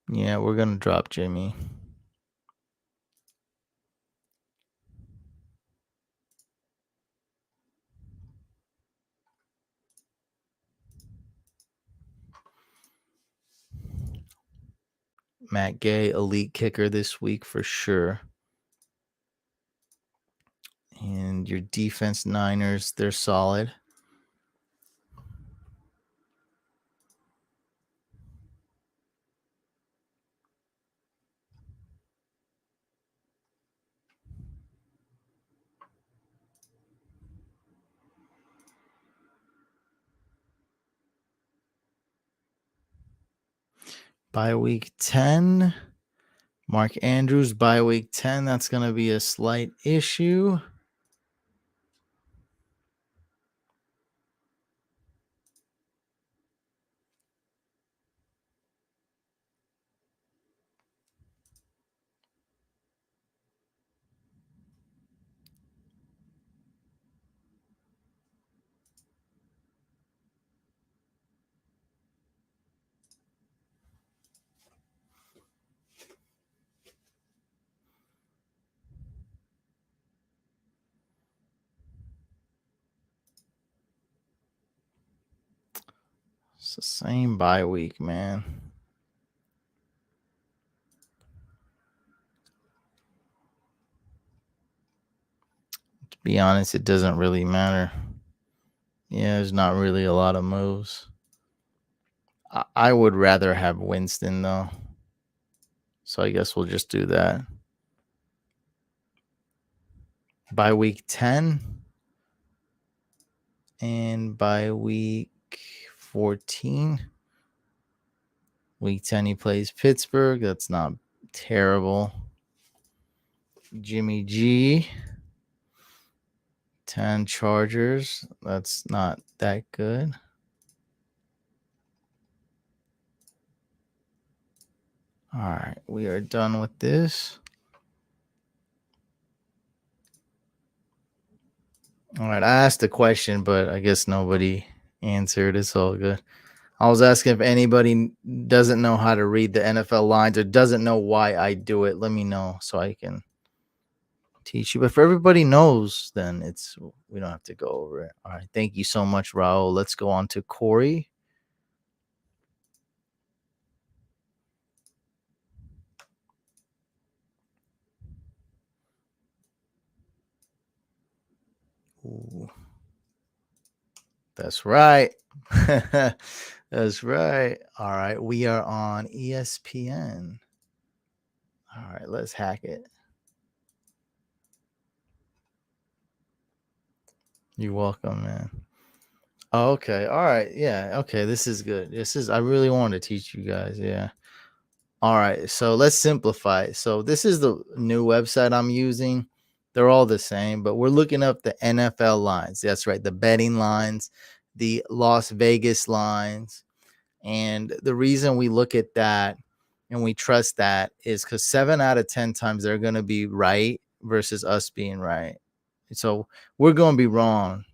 Yeah, we're going to drop Jimmy. Matt Gay, elite kicker this week for sure. And your defense Niners, they're solid. Bye week 10. Mark Andrews bye week 10. That's going to be a slight issue. It's the same bye week, man. To be honest, it doesn't really matter. Yeah, there's not really a lot of moves. I would rather have Winston, though. So I guess we'll just do that. By week 10 and by week 14. Week 10, he plays Pittsburgh. That's not terrible. Jimmy G. 10 Chargers. That's not that good. All right, we are done with this. All right, I asked a question, but I guess nobody answered. It's all good. I was asking if anybody doesn't know how to read the NFL lines or doesn't know why I do it. Let me know so I can teach you. But if everybody knows, then we don't have to go over it. All right, thank you so much, Raul. Let's go on to Corey. Ooh. That's right. That's right. All right. We are on ESPN. All right. Let's hack it. You're welcome, man. Oh, okay. All right. Yeah. Okay. This is good. I really wanted to teach you guys. Yeah. All right. So let's simplify it. So this is the new website I'm using. They're all the same, but we're looking up the NFL lines. That's right. The betting lines, the Las Vegas lines. And the reason we look at that and we trust that is because 7 out of 10 times they're going to be right versus us being right. So we're going to be wrong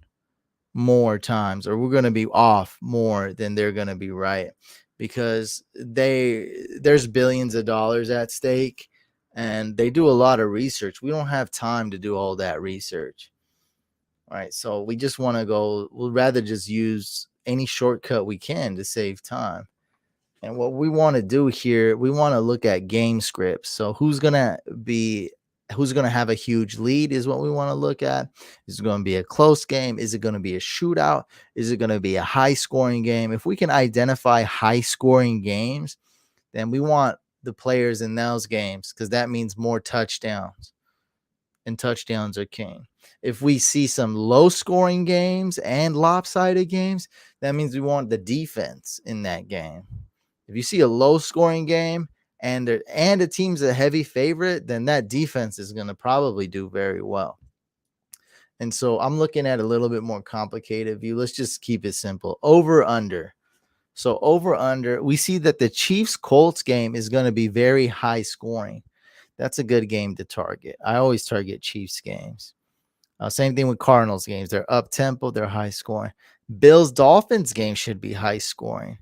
more times, or we're going to be off more than they're going to be right, because there's billions of dollars at stake and they do a lot of research. We don't have time to do all that research. All right. So we just want to we'll rather just use any shortcut we can to save time. And what we want to do here, we want to look at game scripts. So who's going to have a huge lead is what we want to look at. Is it going to be a close game? Is it going to be a shootout? Is it going to be a high scoring game? If we can identify high scoring games, then we want the players in those games, because that means more touchdowns, and touchdowns are king. If we see some low scoring games and lopsided games, that means we want the defense in that game. If you see a low scoring game and a team's a heavy favorite, then that defense is going to probably do very well. And so I'm looking at a little bit more complicated view. Let's just keep it simple. Over under. So over under, we see that the Chiefs Colts game is going to be very high scoring. That's a good game to target. I always target Chiefs games. Same thing with Cardinals games. They're up tempo, they're high scoring. Bills Dolphins game should be high scoring.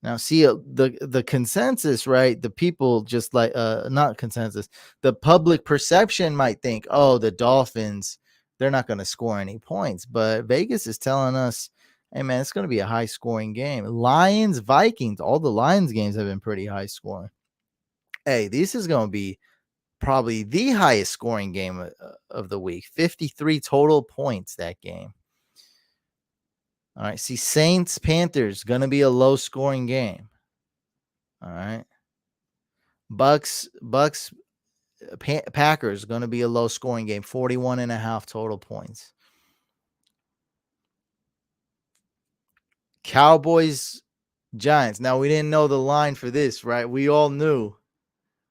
Now, see the consensus, right? The people just like not consensus. The public perception might think, oh, the Dolphins, they're not going to score any points. But Vegas is telling us, hey, man, it's going to be a high scoring game. Lions Vikings, all the Lions games have been pretty high scoring. Hey, this is going to be probably the highest scoring game of the week. 53 total points that game. All right. See, Saints Panthers going to be a low scoring game. All right. Bucks Packers going to be a low scoring game. 41.5 total points. Cowboys Giants. Now we didn't know the line for this, right? We all knew.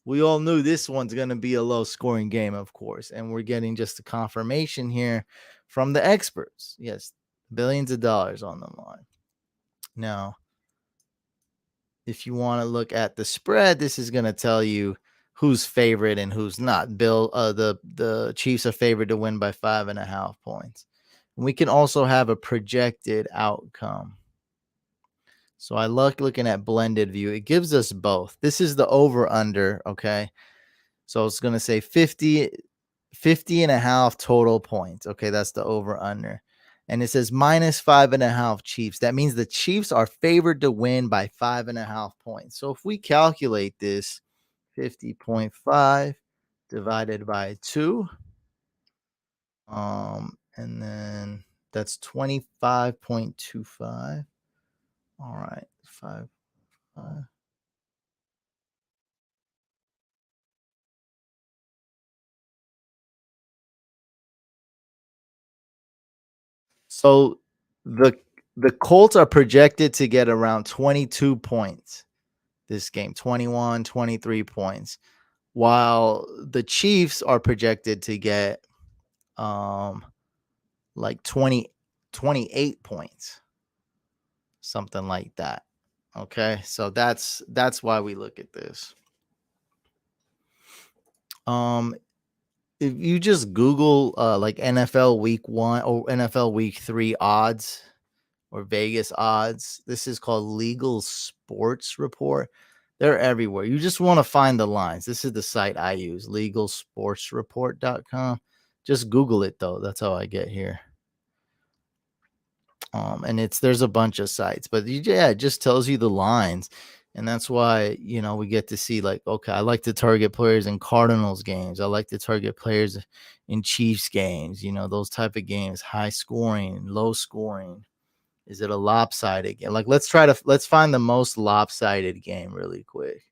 We all knew this one's going to be a low scoring game, of course. And we're getting just a confirmation here from the experts. Yes, billions of dollars on the line. Now, if you want to look at the spread, this is going to tell you who's favorite and who's not. The Chiefs are favored to win by 5.5 points. And we can also have a projected outcome. So I like looking at blended view. It gives us both. This is the over under. Okay. So it's going to say 50 and a half total points. Okay. That's the over under. And it says -5.5 Chiefs. That means the Chiefs are favored to win by 5.5 points. So if we calculate this, 50.5 divided by 2, and then that's 25.25. All right, 5. So the the Colts are projected to get around 22 points this game, 21, 23 points, while the Chiefs are projected to get like 28 points, something like that. Okay? So that's why we look at this. Um if you just Google like NFL week 1 or NFL week 3 odds, or Vegas odds. This is called Legal Sports Report. They're everywhere. You just want to find the lines. This is the site I use, legalsportsreport.com. Just Google it though. That's how I get here. And there's a bunch of sites, but yeah, it just tells you the lines. And that's why, we get to see like, okay, I like to target players in Cardinals games. I like to target players in Chiefs games, those type of games, high scoring, low scoring. Is it a lopsided game? Like, let's find the most lopsided game really quick.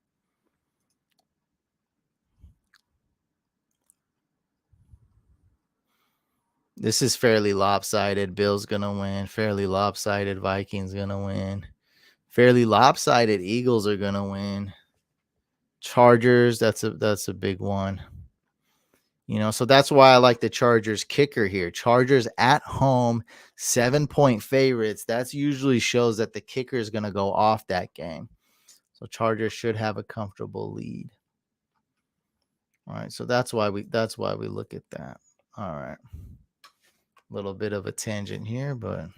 This is fairly lopsided. Bills gonna win. Fairly lopsided. Vikings gonna win. Fairly lopsided. Eagles are gonna win. Chargers. That's a big one. So that's why I like the Chargers kicker here. Chargers at home, 7-point favorites. That's usually shows that the kicker is gonna go off that game. So Chargers should have a comfortable lead. All right, so that's why we look at that. All right. A little bit of a tangent here, but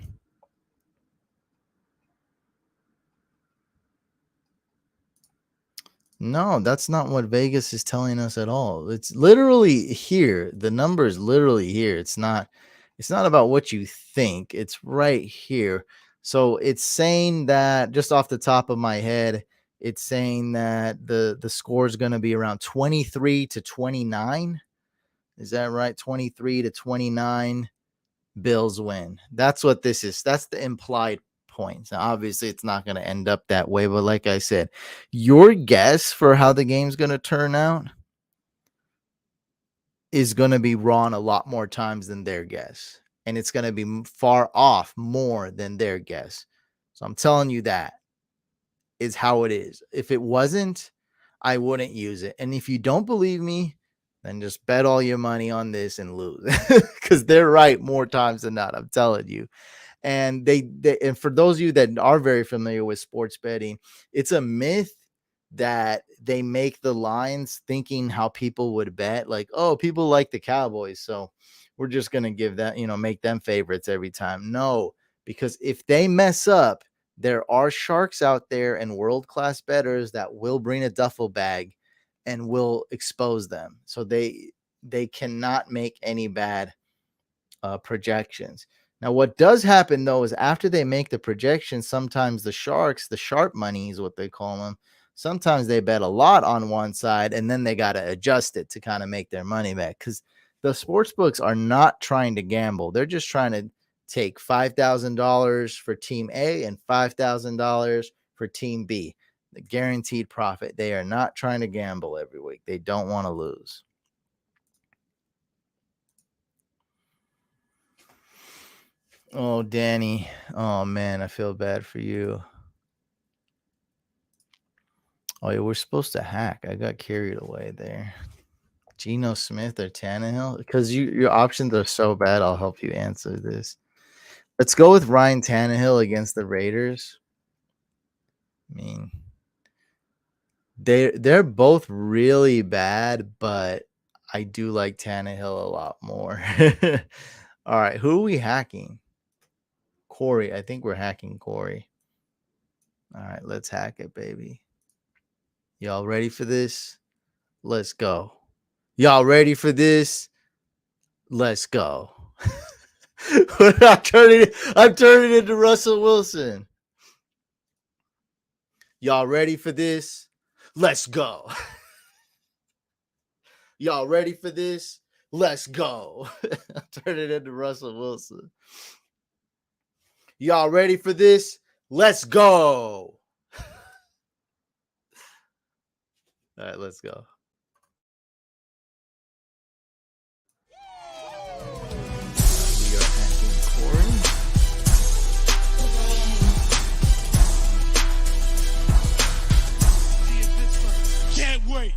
no, that's not what Vegas is telling us at all. It's literally here. The number is literally here. It's not about what you think. It's right here. So it's saying that, just off the top of my head, it's saying that the score is going to be around 23-29. Is that right? 23-29. Bills win. That's what this is. That's the implied points. Now, obviously, it's not going to end up that way, but like I said, your guess for how the game's going to turn out is going to be wrong a lot more times than their guess. And it's going to be far off more than their guess. So I'm telling you that is how it is. If it wasn't, I wouldn't use it. And if you don't believe me, then just bet all your money on this and lose, because they're right more times than not. I'm telling you. And and for those of you that are very familiar with sports betting, it's a myth that they make the lines thinking how people would bet, like, oh, people like the Cowboys, so we're just going to give that, make them favorites every time. No, because if they mess up, there are sharks out there and world-class bettors that will bring a duffel bag and will expose them. So they cannot make any bad projections. Now, what does happen though is after they make the projections, sometimes the sharks, the sharp money is what they call them, sometimes they bet a lot on one side and then they got to adjust it to kind of make their money back, because the sports books are not trying to gamble. They're just trying to take $5,000 for team A and $5,000 for team B, the guaranteed profit. They are not trying to gamble every week. They don't want to lose. Oh, Danny. Oh man, I feel bad for you. Oh, yeah, we're supposed to hack. I got carried away there. Geno Smith or Tannehill? Because your options are so bad, I'll help you answer this. Let's go with Ryan Tannehill against the Raiders. I mean, they're both really bad, but I do like Tannehill a lot more. All right, who are we hacking? Corey. I think we're hacking Corey. All right, let's hack it, baby. Y'all ready for this? Let's go. Y'all ready for this? Let's go. I'm turning into Russell Wilson. Y'all ready for this? Let's go. Y'all ready for this? Let's go. I'm turning into Russell Wilson. Y'all ready for this? Let's go. All right, let's go. We are hacking Corey. Can't wait.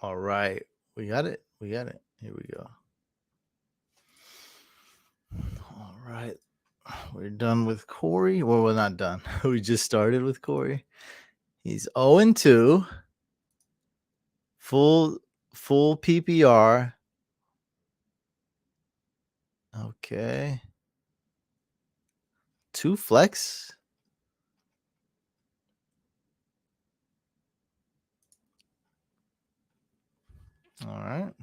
All right. We got it. Here we go. All right. We're done with Corey. Well, we're not done. We just started with Corey. He's 0-2. Full PPR. Okay. 2 flex. All right.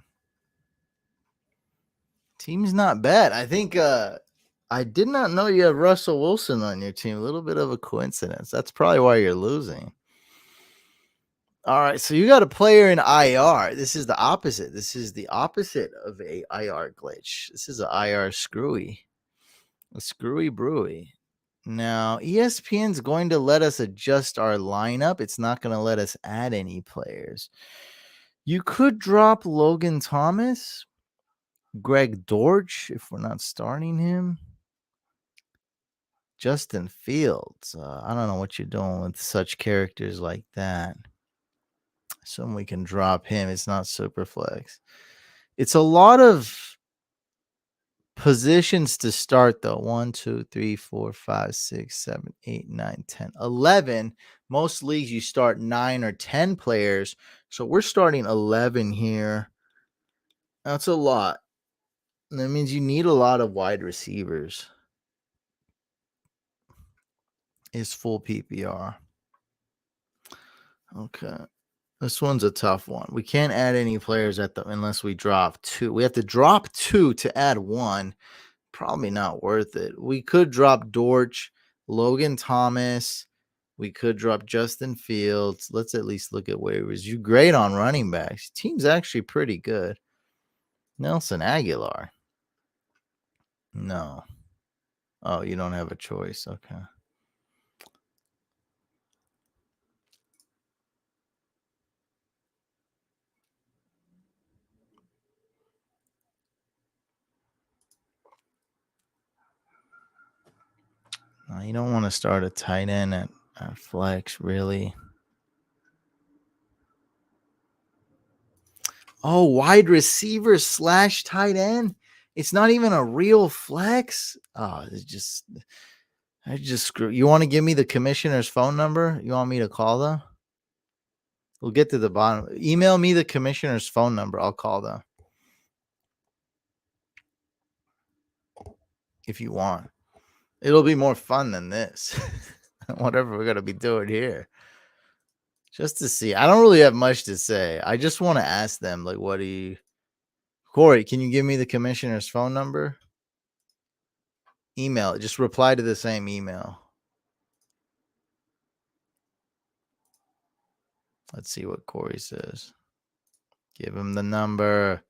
Team's not bad. I think I did not know you have Russell Wilson on your team. A little bit of a coincidence. That's probably why you're losing. All right, so you got a player in IR. This is the opposite. This is the opposite of a IR glitch. This is an IR screwy. A screwy brewy. Now, ESPN's going to let us adjust our lineup. It's not going to let us add any players. You could drop Logan Thomas, Greg Dortch, if we're not starting him. Justin Fields. I don't know what you're doing with such characters like that. So we can drop him. It's not super flex. It's a lot of positions to start, though. 1, 2, 3, 4, 5, 6, 7, 8, 9, 10, 11. Most leagues you start 9 or 10 players. So we're starting 11 here. That's a lot. And that means you need a lot of wide receivers. Is full PPR. Okay. This one's a tough one. We can't add any players unless we drop 2. We have to drop 2 to add 1. Probably not worth it. We could drop Dortch, Logan Thomas. We could drop Justin Fields. Let's at least look at waivers. You're great on running backs. Team's actually pretty good. Nelson Aguilar. No. Oh, you don't have a choice. Okay. No, you don't want to start a tight end at flex, really. Oh, wide receiver / tight end. It's not even a real flex. Oh, I just screw. You want to give me the commissioner's phone number? You want me to call them? We'll get to the bottom. Email me the commissioner's phone number. I'll call them. if you want. It'll be more fun than this. Whatever we're going to be doing here. Just to see. I don't really have much to say. I just want to ask them, like, what do you... Corey, can you give me the commissioner's phone number? Email. Just reply to the same email. Let's see what Corey says. Give him the number.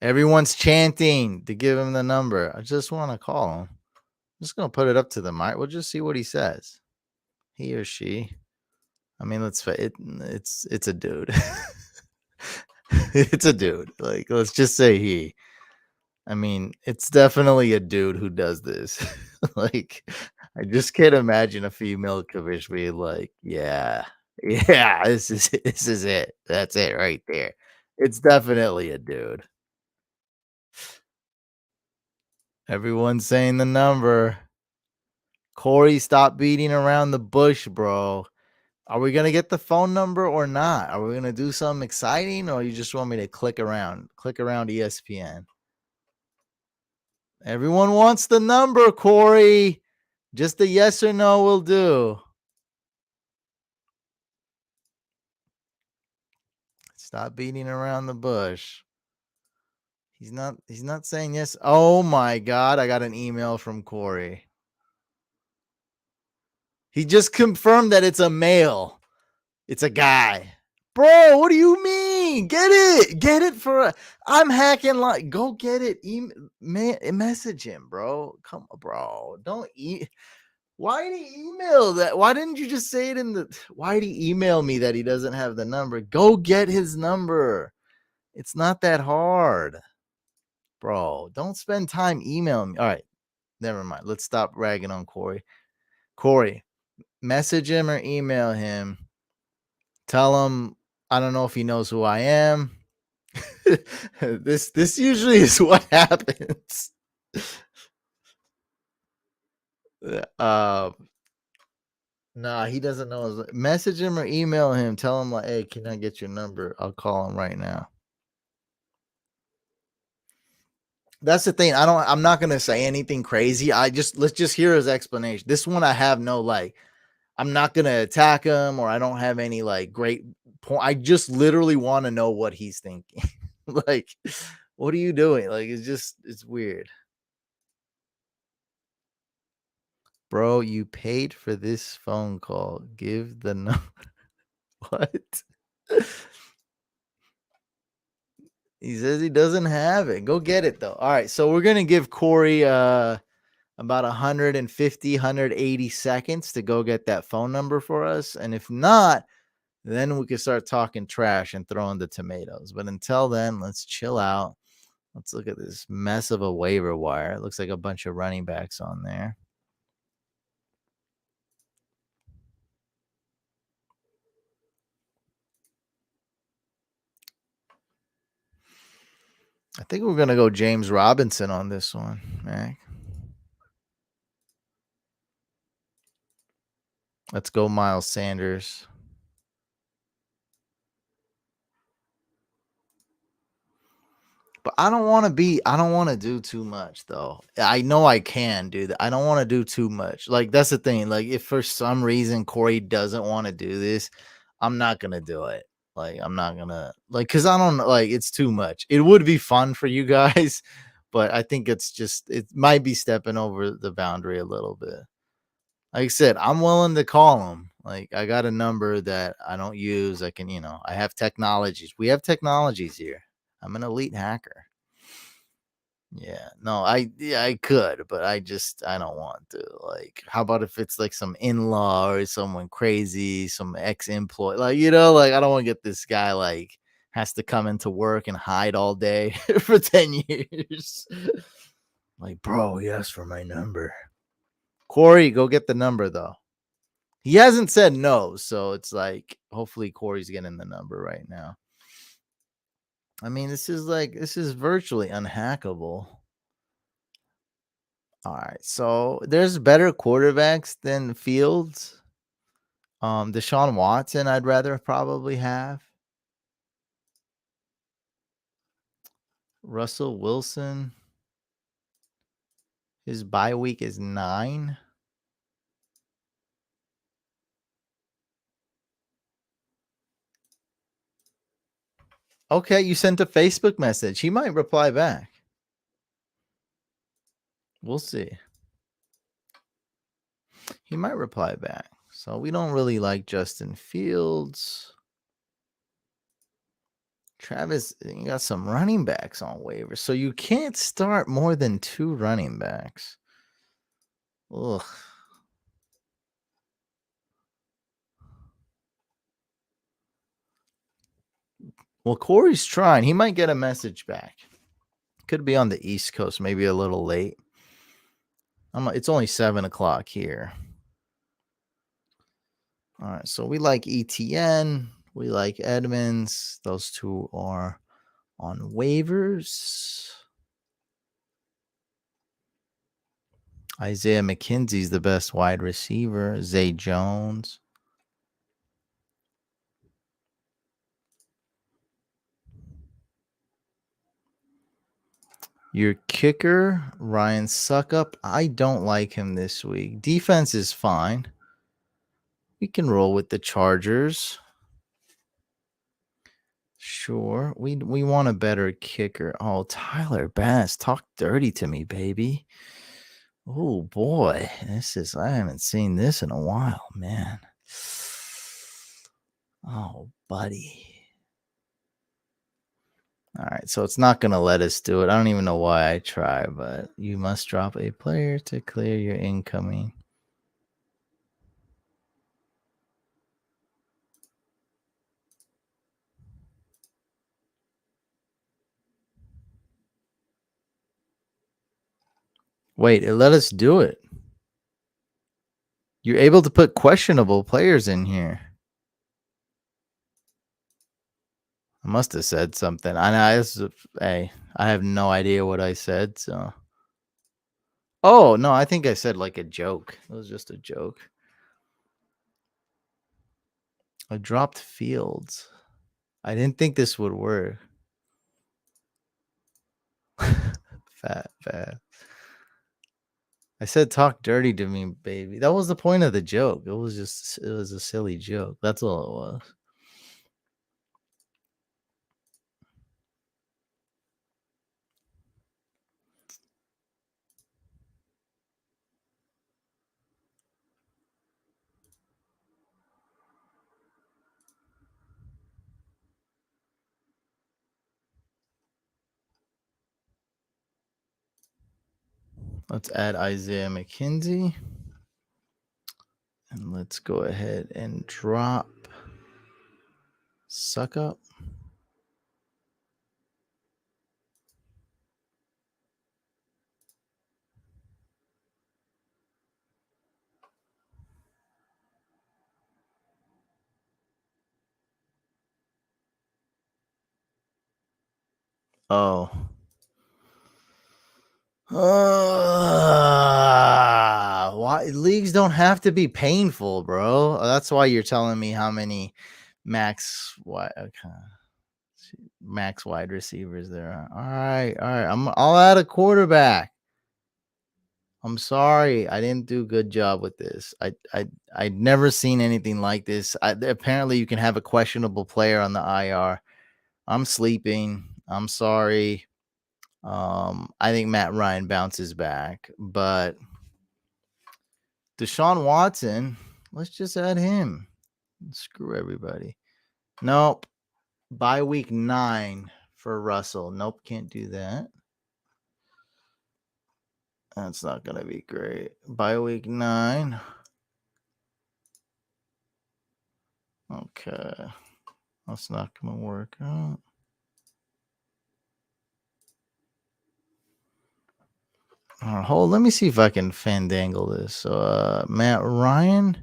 Everyone's chanting to give him the number. I just want to call him. I'm just going to put it up to the mic. We'll just see what he says. He or she. I mean, it's a dude. It's a dude. Like, let's just say he. I mean, it's definitely a dude who does this. Like, I just can't imagine a female commissioner being like, yeah, this is it. That's it right there. It's definitely a dude. Everyone's saying the number. Corey, stop beating around the bush, bro. Are we going to get the phone number or not? Are we going to do something exciting, or you just want me to click around ESPN? Everyone wants the number, Corey. Just a yes or no will do. Stop beating around the bush. He's not saying yes. Oh my God, I got an email from Corey. He just confirmed that it's a male. It's a guy. Bro, what do you mean? Get it for I'm hacking like go get it. Message him, bro. Come on, bro. Don't eat. Why did he email that? Why didn't you just say it in the... Why did he email me that he doesn't have the number? Go get his number. It's not that hard. Bro, don't spend time emailing me. All right, never mind. Let's stop ragging on Corey. Corey, message him or email him. Tell him I don't know if he knows who I am. This usually is what happens. Nah, he doesn't know. Message him or email him. Tell him like, hey, can I get your number? I'll call him right now. That's the thing. I'm not gonna say anything crazy. Let's just hear his explanation. This one I have no like. I'm not gonna attack him, or I don't have any like great point. I just literally want to know what he's thinking. Like, what are you doing? Like, it's weird. Bro, you paid for this phone call. Give the number. What? He says he doesn't have it. Go get it, though. All right, so we're going to give Corey about 150, 180 seconds to go get that phone number for us. And if not, then we can start talking trash and throwing the tomatoes. But until then, let's chill out. Let's look at this mess of a waiver wire. It looks like a bunch of running backs on there. I think we're going to go James Robinson on this one, Mac. Let's go Miles Sanders. But I don't want to do too much, though. I know I can do that. I don't want to do too much. Like, that's the thing. Like, if for some reason Corey doesn't want to do this, I'm not going to do it. Like, I'm not going to, like, because I don't, like, it's too much. It would be fun for you guys, but I think it might be stepping over the boundary a little bit. Like I said, I'm willing to call him. Like, I got a number that I don't use. I can, I have technologies. We have technologies here. I'm an elite hacker. Yeah, no, I could, but I don't want to. Like, how about if it's like some in-law or someone crazy, some ex-employee, like, like I don't want to get this guy like has to come into work and hide all day for 10 years. Like, bro, he asked for my number. Corey, go get the number though. He hasn't said no, so it's like hopefully Corey's getting the number right now. I mean, this is virtually unhackable. All right, so there's better quarterbacks than Fields. Deshaun Watson, I'd rather probably have. Russell Wilson. His bye week is 9. Okay, you sent a Facebook message. He might reply back. We'll see. He might reply back. So we don't really like Justin Fields. Travis, you got some running backs on waivers. So you can't start more than 2 running backs. Ugh. Well, Corey's trying. He might get a message back. Could be on the East Coast, maybe a little late. It's only 7 o'clock here. All right, so we like ETN. We like Edmonds. Those 2 are on waivers. Isaiah McKenzie's the best wide receiver. Zay Jones. Your kicker, Ryan Suckup. I don't like him this week. Defense is fine. We can roll with the Chargers. Sure. We want a better kicker. Oh, Tyler Bass. Talk dirty to me, baby. Oh boy. I haven't seen this in a while, man. Oh, buddy. All right, so it's not going to let us do it. I don't even know why I try, but you must drop a player to clear your incoming. Wait, it let us do it. You're able to put questionable players in here. I must have said something. I have no idea what I said, so. Oh, no, I think I said like a joke. It was just a joke. I dropped Fields. I didn't think this would work. Fat. I said talk dirty to me, baby. That was the point of the joke. It was a silly joke. That's all it was. Let's add Isaiah McKenzie. And let's go ahead and drop Suckup. Oh. Why leagues don't have to be painful, bro? That's why you're telling me how many max wide receivers there are. All right. I'll add a quarterback. I'm sorry, I didn't do a good job with this. I'd never seen anything like this. Apparently, you can have a questionable player on the IR. I'm sleeping. I'm sorry. I think Matt Ryan bounces back, but Deshaun Watson, let's just add him. Screw everybody. Nope. Bye week 9 for Russell. Nope, can't do that. That's not going to be great. Bye week 9. Okay. That's not going to work out. Let me see if I can fandangle this. So, Matt Ryan,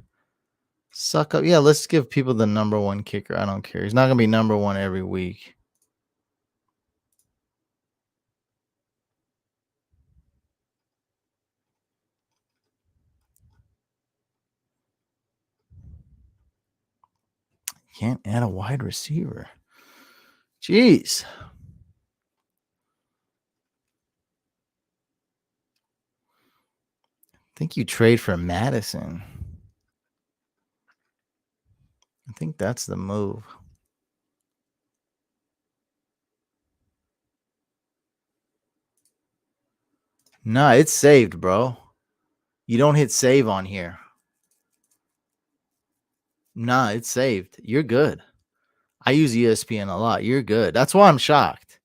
suck up. Yeah, let's give people the number 1 kicker. I don't care. He's not going to be number 1 every week. Can't add a wide receiver. Jeez. think you trade for Madison. I think that's the move. Nah, it's saved, bro. You don't hit save on here. Nah, it's saved. You're good. I use ESPN a lot. You're good. That's why I'm shocked.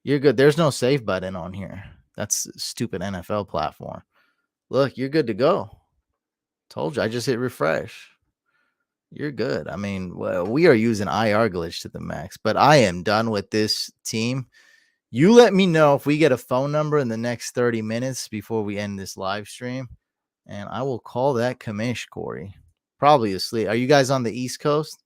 You're good. There's no save button on here. That's a stupid NFL platform. Look, you're good to go. Told you. I just hit refresh. You're good. I mean, well, we are using IR glitch to the max, but I am done with this team. You let me know if we get a phone number in the next 30 minutes before we end this live stream, and I will call that commish, Corey. Probably asleep. Are you guys on the East Coast?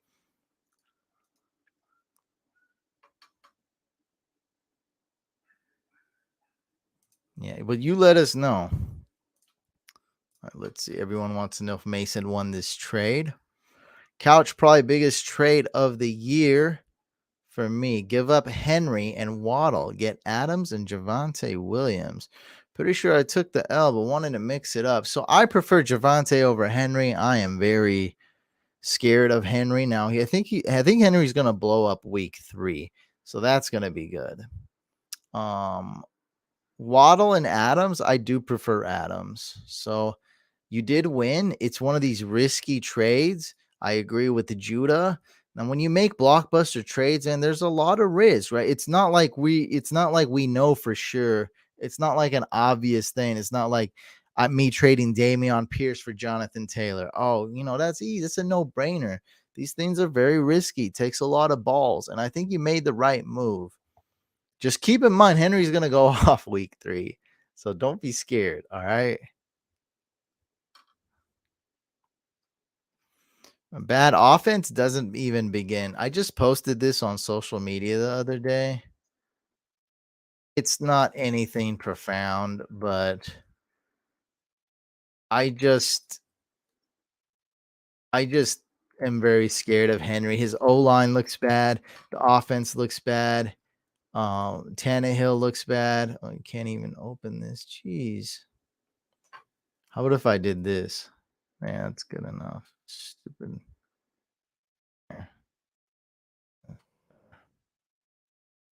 Yeah, but you let us know. All right, let's see. Everyone wants to know if Mason won this trade. Couch, probably biggest trade of the year for me. Give up Henry and Waddle. Get Adams and Javonte Williams. Pretty sure I took the L, but wanted to mix it up. So I prefer Javonte over Henry. I am very scared of Henry now. I think Henry's gonna blow up week 3. So that's gonna be good. Waddle and Adams, I do prefer Adams. So you did win. It's one of these risky trades. I agree with the Judah. Now, when you make blockbuster trades, and there's a lot of risk, right? It's not like we know for sure. It's not like an obvious thing. It's not like me trading Dameon Pierce for Jonathan Taylor. Oh, that's easy. It's a no-brainer. These things are very risky. It takes a lot of balls, and I think you made the right move. Just keep in mind, Henry's going to go off week 3. So don't be scared. All right. A bad offense doesn't even begin. I just posted this on social media the other day. It's not anything profound, but I just am very scared of Henry. His O-line looks bad. The offense looks bad. Tannehill looks bad. Oh, you can't even open this. Jeez. How about if I did this? Man, that's good enough. Stupid.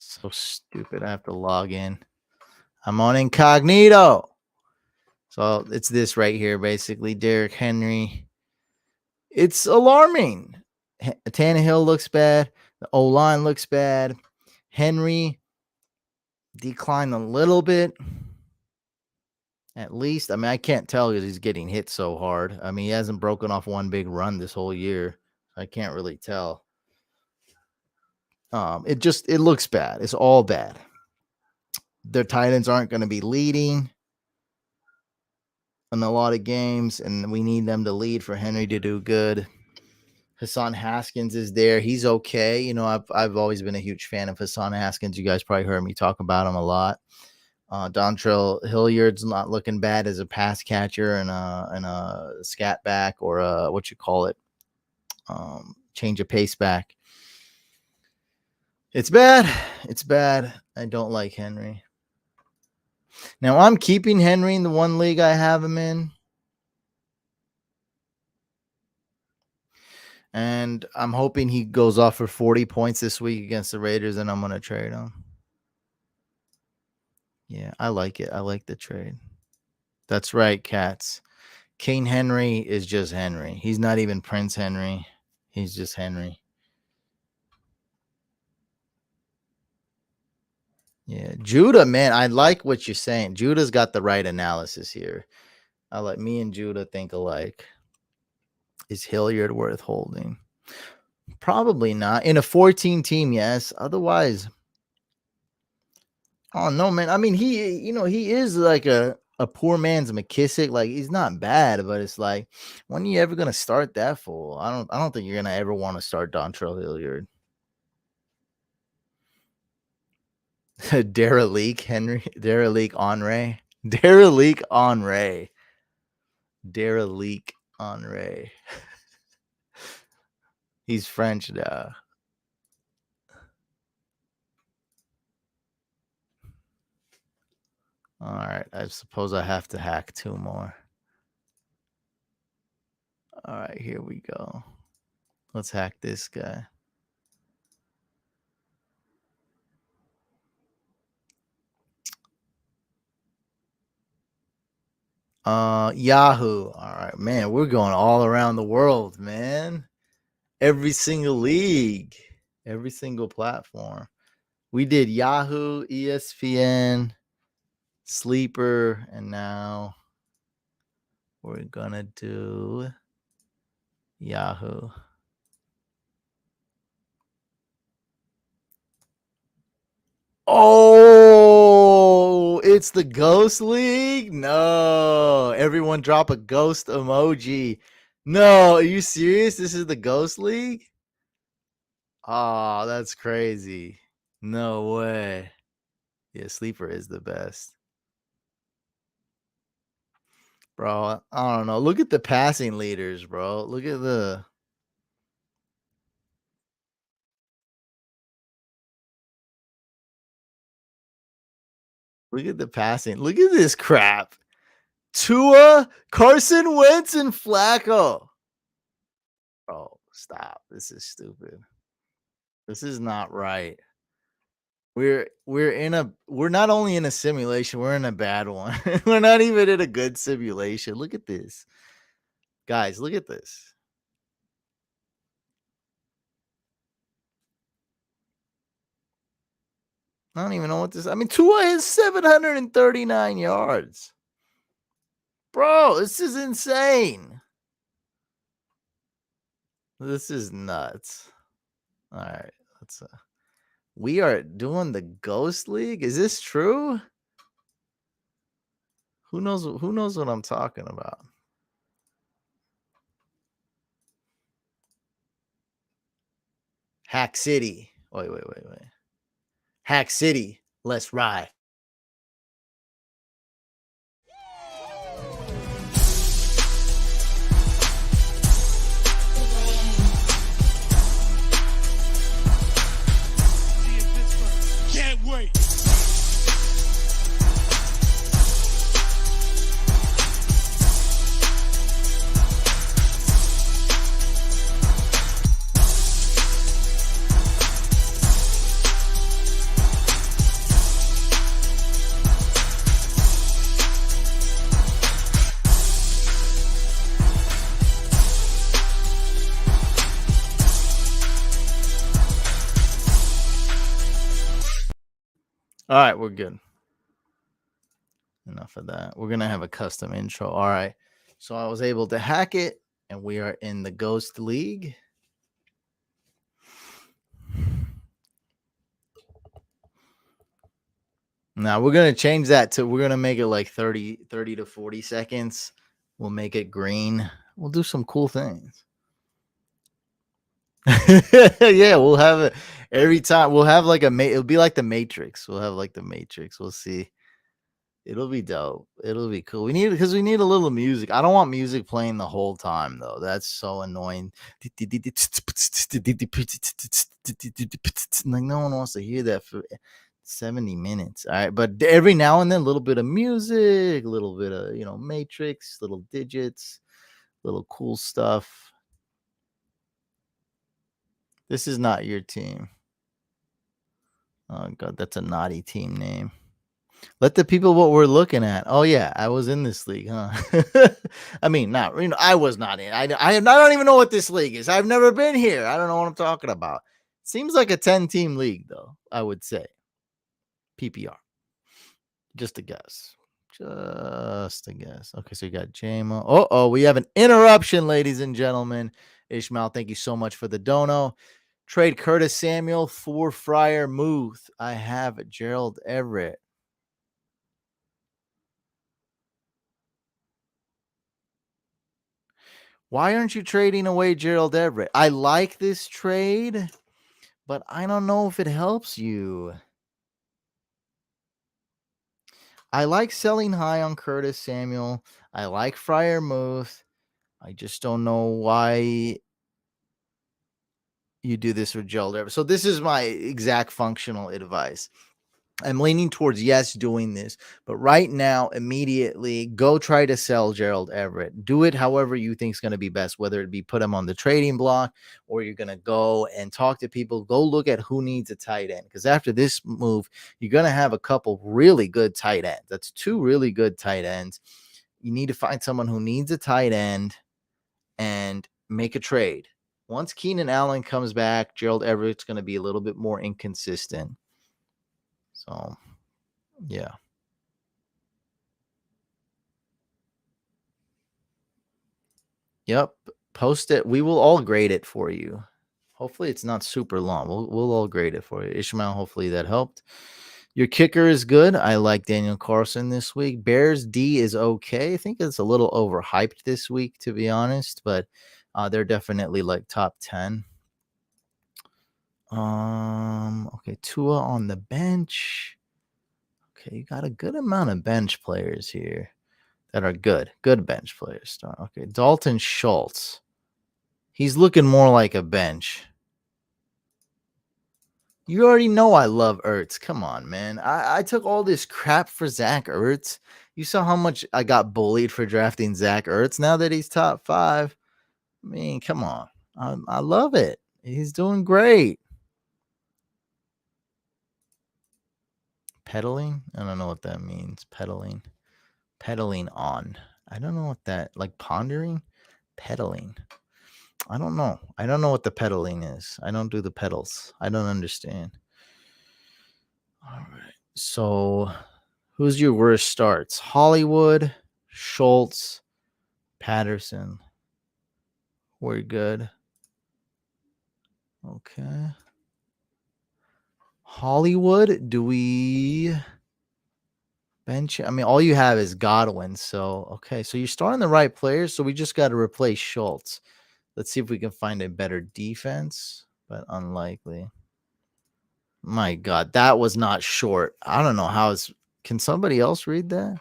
So stupid. I have to log in. I'm on incognito. So it's this right here, basically. Derrick Henry. It's alarming. Tannehill looks bad. The O-line looks bad. Henry declined a little bit. At least. I mean, I can't tell because he's getting hit so hard. I mean, he hasn't broken off one big run this whole year. I can't really tell. It looks bad. It's all bad. Their tight ends aren't going to be leading in a lot of games, and we need them to lead for Henry to do good. Hassan Haskins is there. He's okay. I've always been a huge fan of Hassan Haskins. You guys probably heard me talk about him a lot. Dontrell Hilliard's not looking bad as a pass catcher and a scat back or what you call it, change of pace back. It's bad. It's bad. I don't like Henry. Now I'm keeping Henry in the one league I have him in. And I'm hoping he goes off for 40 points this week against the Raiders, and I'm going to trade him. Yeah, I like it. I like the trade. That's right, Cats. King Henry is just Henry. He's not even Prince Henry. He's just Henry. Yeah, Judah, man, I like what you're saying. Judah's got the right analysis here. I like me and Judah think alike. Is Hilliard worth holding? Probably not. In a 14 team, yes. Otherwise, oh no, man. I mean, he is like a poor man's McKissick. Like, he's not bad, but it's like, when are you ever gonna start that fool? I don't think you're gonna ever want to start Dontrell Hilliard. Derelique Henry, Derelique Henry, Derelique Henry, Derelique Henry. He's French now. All right, I suppose I have to hack 2 more. All right, here we go. Let's hack this guy. Yahoo. All right, man. We're going all around the world, man. Every single league, every single platform. We did Yahoo, ESPN, Sleeper, and now we're gonna do Yahoo. Oh, it's the Ghost League? No. Everyone drop a ghost emoji. No, are you serious? This is the Ghost League? Oh, that's crazy. No way. Yeah, Sleeper is the best. Bro, I don't know. Look at the passing leaders, bro. Look at the passing. Look at this crap. Tua, Carson Wentz, and Flacco. Bro, stop. This is stupid. This is not right. We're not only in a simulation, we're in a bad one. We're not even in a good simulation. Look at this. Guys, look at this. I don't even know what this. I mean, Tua has 739 yards. Bro, this is insane. This is nuts. All right, let's we are doing the Ghost League. Is this true? Who knows what I'm talking about? Hack City. Wait. Hack City. Let's ride. Can't wait. All right, we're good. Enough of that. We're going to have a custom intro. All right. So I was able to hack it, and we are in the Ghost League. Now we're going to change that to, we're going to make it like 30 to 40 seconds. We'll make it green. We'll do some cool things. Yeah, we'll have it every time. We'll have like it'll be like the Matrix. We'll have like the Matrix. We'll see. It'll be dope. It'll be cool. We need a little music. I don't want music playing the whole time though. That's so annoying. Like no one wants to hear that for 70 minutes. All right, but every now and then a little bit of music, a little bit of, Matrix, little digits, little cool stuff. This is not your team. Oh god, that's a naughty team name. Let the people what we're looking at. Oh yeah, I was in this league, huh? I mean, not I was not in. I don't even know what this league is. I've never been here. I don't know what I'm talking about. Seems like a 10-team league though, I would say. PPR. Just a guess. Just a guess. Okay, so you got Jamal. Oh, we have an interruption, ladies and gentlemen. Ishmael, thank you so much for the dono. Trade Curtis Samuel for Fryer Muth. I have Gerald Everett. Why aren't you trading away Gerald Everett? I like this trade, but I don't know if it helps you. I like selling high on Curtis Samuel. I like Fryer Muth. I just don't know why you do this with Gerald Everett. So this is my exact functional advice. I'm leaning towards yes doing this, but right now, immediately go try to sell Gerald Everett. Do it however you think is going to be best, whether it be put him on the trading block or you're going to go and talk to people. Go look at who needs a tight end, because after this move, you're going to have a couple really good tight ends. That's two really good tight ends. You need to find someone who needs a tight end and make a trade. Once Keenan Allen comes back, Gerald Everett's going to be a little bit more inconsistent. So, yeah. Yep. Post it. We will all grade it for you. Hopefully it's not super long. We'll all grade it for you. Ishmael, hopefully that helped. Your kicker is good. I like Daniel Carlson this week. Bears D is okay. I think it's a little overhyped this week, to be honest, but they're definitely like top 10. Okay, Tua on the bench. Okay, you got a good amount of bench players here that are good. Good bench players. Okay, Dalton Schultz. He's looking more like a bench. You already know I love Ertz. Come on, man. I took all this crap for Zach Ertz. You saw how much I got bullied for drafting Zach Ertz. Now that he's top 5, I mean, come on. I love it. He's doing great. Pedaling? I don't know what that means. Pedaling. Pedaling on. I don't know what that, like pondering? Pedaling. I don't know. I don't know what the pedaling is. I don't do the pedals. I don't understand. All right. So, who's your worst starts? Hollywood, Schultz, Patterson. We're good. Okay. Hollywood, do we bench? I mean, all you have is Godwin. So, okay. So you're starting the right players. So we just got to replace Schultz. Let's see if we can find a better defense, but unlikely. My God, that was not short. I don't know how it's. Can somebody else read that?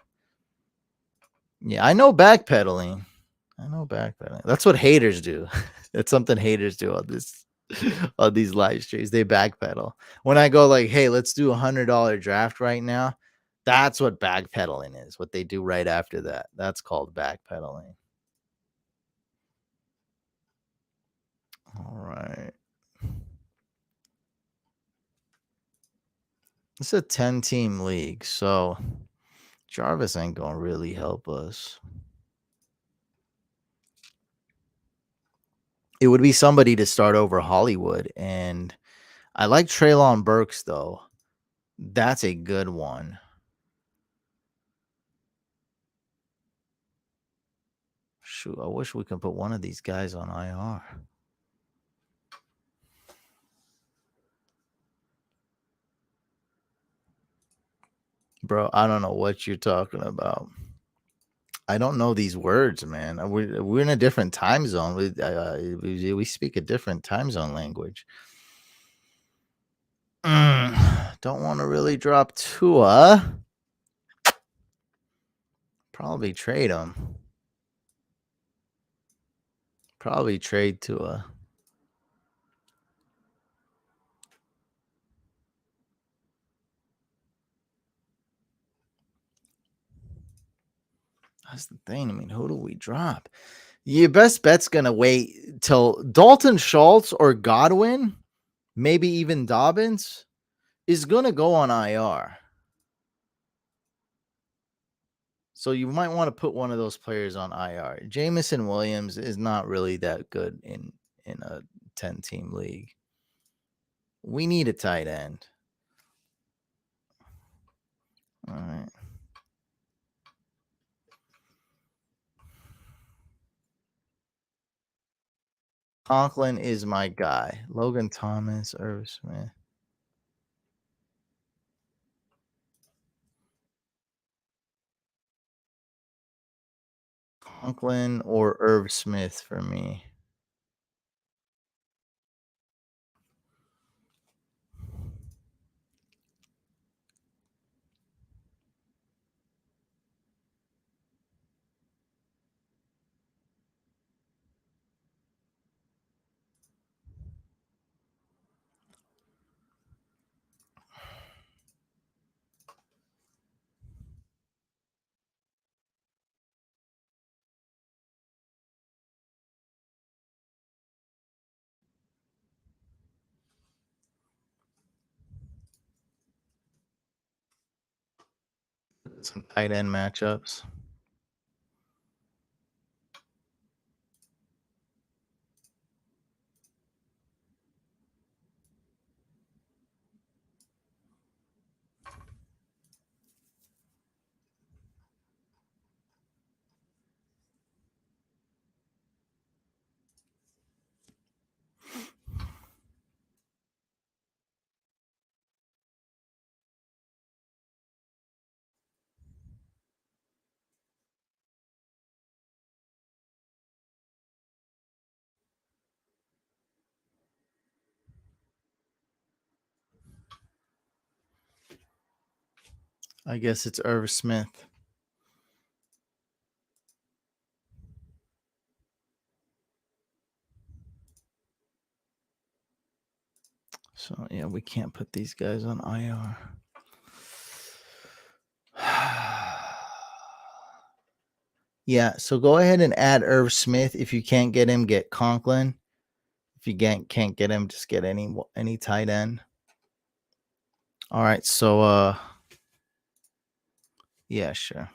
Yeah, I know backpedaling. That's what haters do. That's something haters do on this on these live streams. They backpedal. When I go like, hey, let's do $100 draft right now. That's what backpedaling is. What they do right after that. That's called backpedaling. All right. It's a 10-team league, so Jarvis ain't gonna really help us. It would be somebody to start over Hollywood, and I like Treylon Burks though. That's a good one. Shoot, I wish we could put one of these guys on IR. Bro, I don't know what you're talking about. I don't know these words, man. We're in a different time zone. We speak a different time zone language. Don't want to really drop Tua. Probably trade him. Probably trade Tua. That's the thing. I mean, who do we drop? Your best bet's gonna wait till Dalton Schultz or Godwin, maybe even Dobbins, is gonna go on IR. So you might want to put one of those players on IR. Jamison Williams is not really that good in a 10-team league. We need a tight end. All right. Conklin is my guy. Logan Thomas, Irv Smith. Conklin or Irv Smith for me. some tight end matchups. I guess it's Irv Smith. So, yeah, we can't put these guys on IR. Yeah, so go ahead and add Irv Smith. If you can't get him, get Conklin. If you can't get him, just get any tight end. All right, so yeah, sure.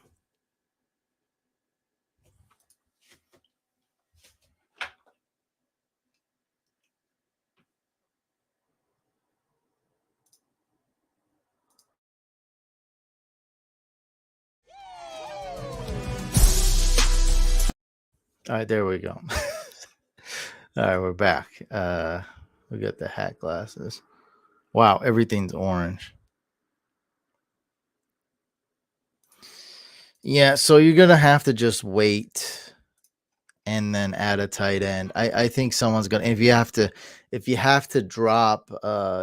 All right, there we go. All right, we're back. We got the hat glasses. Wow, everything's orange. Yeah, so you're gonna have to just wait and then add a tight end. I think someone's gonna. If you have to drop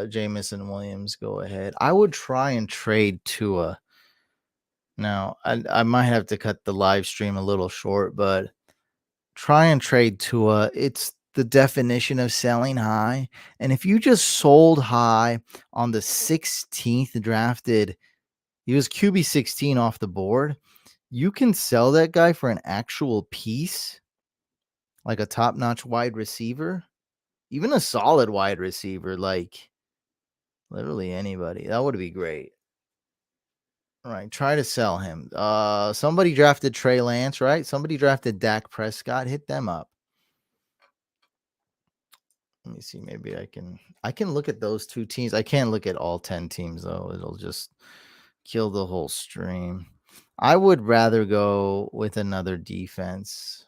Jamison Williams, go ahead. I would try and trade Tua. Now, I might have to cut the live stream a little short, but try and trade Tua. It's the definition of selling high. And if you just sold high on the 16th drafted, he was QB 16 off the board. You can sell that guy for an actual piece, like a top-notch wide receiver, even a solid wide receiver, like literally anybody. That would be great. All right, try to sell him. Somebody drafted Trey Lance, right? Somebody drafted Dak Prescott. Hit them up. Let me see. Maybe I can look at those two teams. I can't look at all 10 teams though. It'll just kill the whole stream. I would rather go with another defense.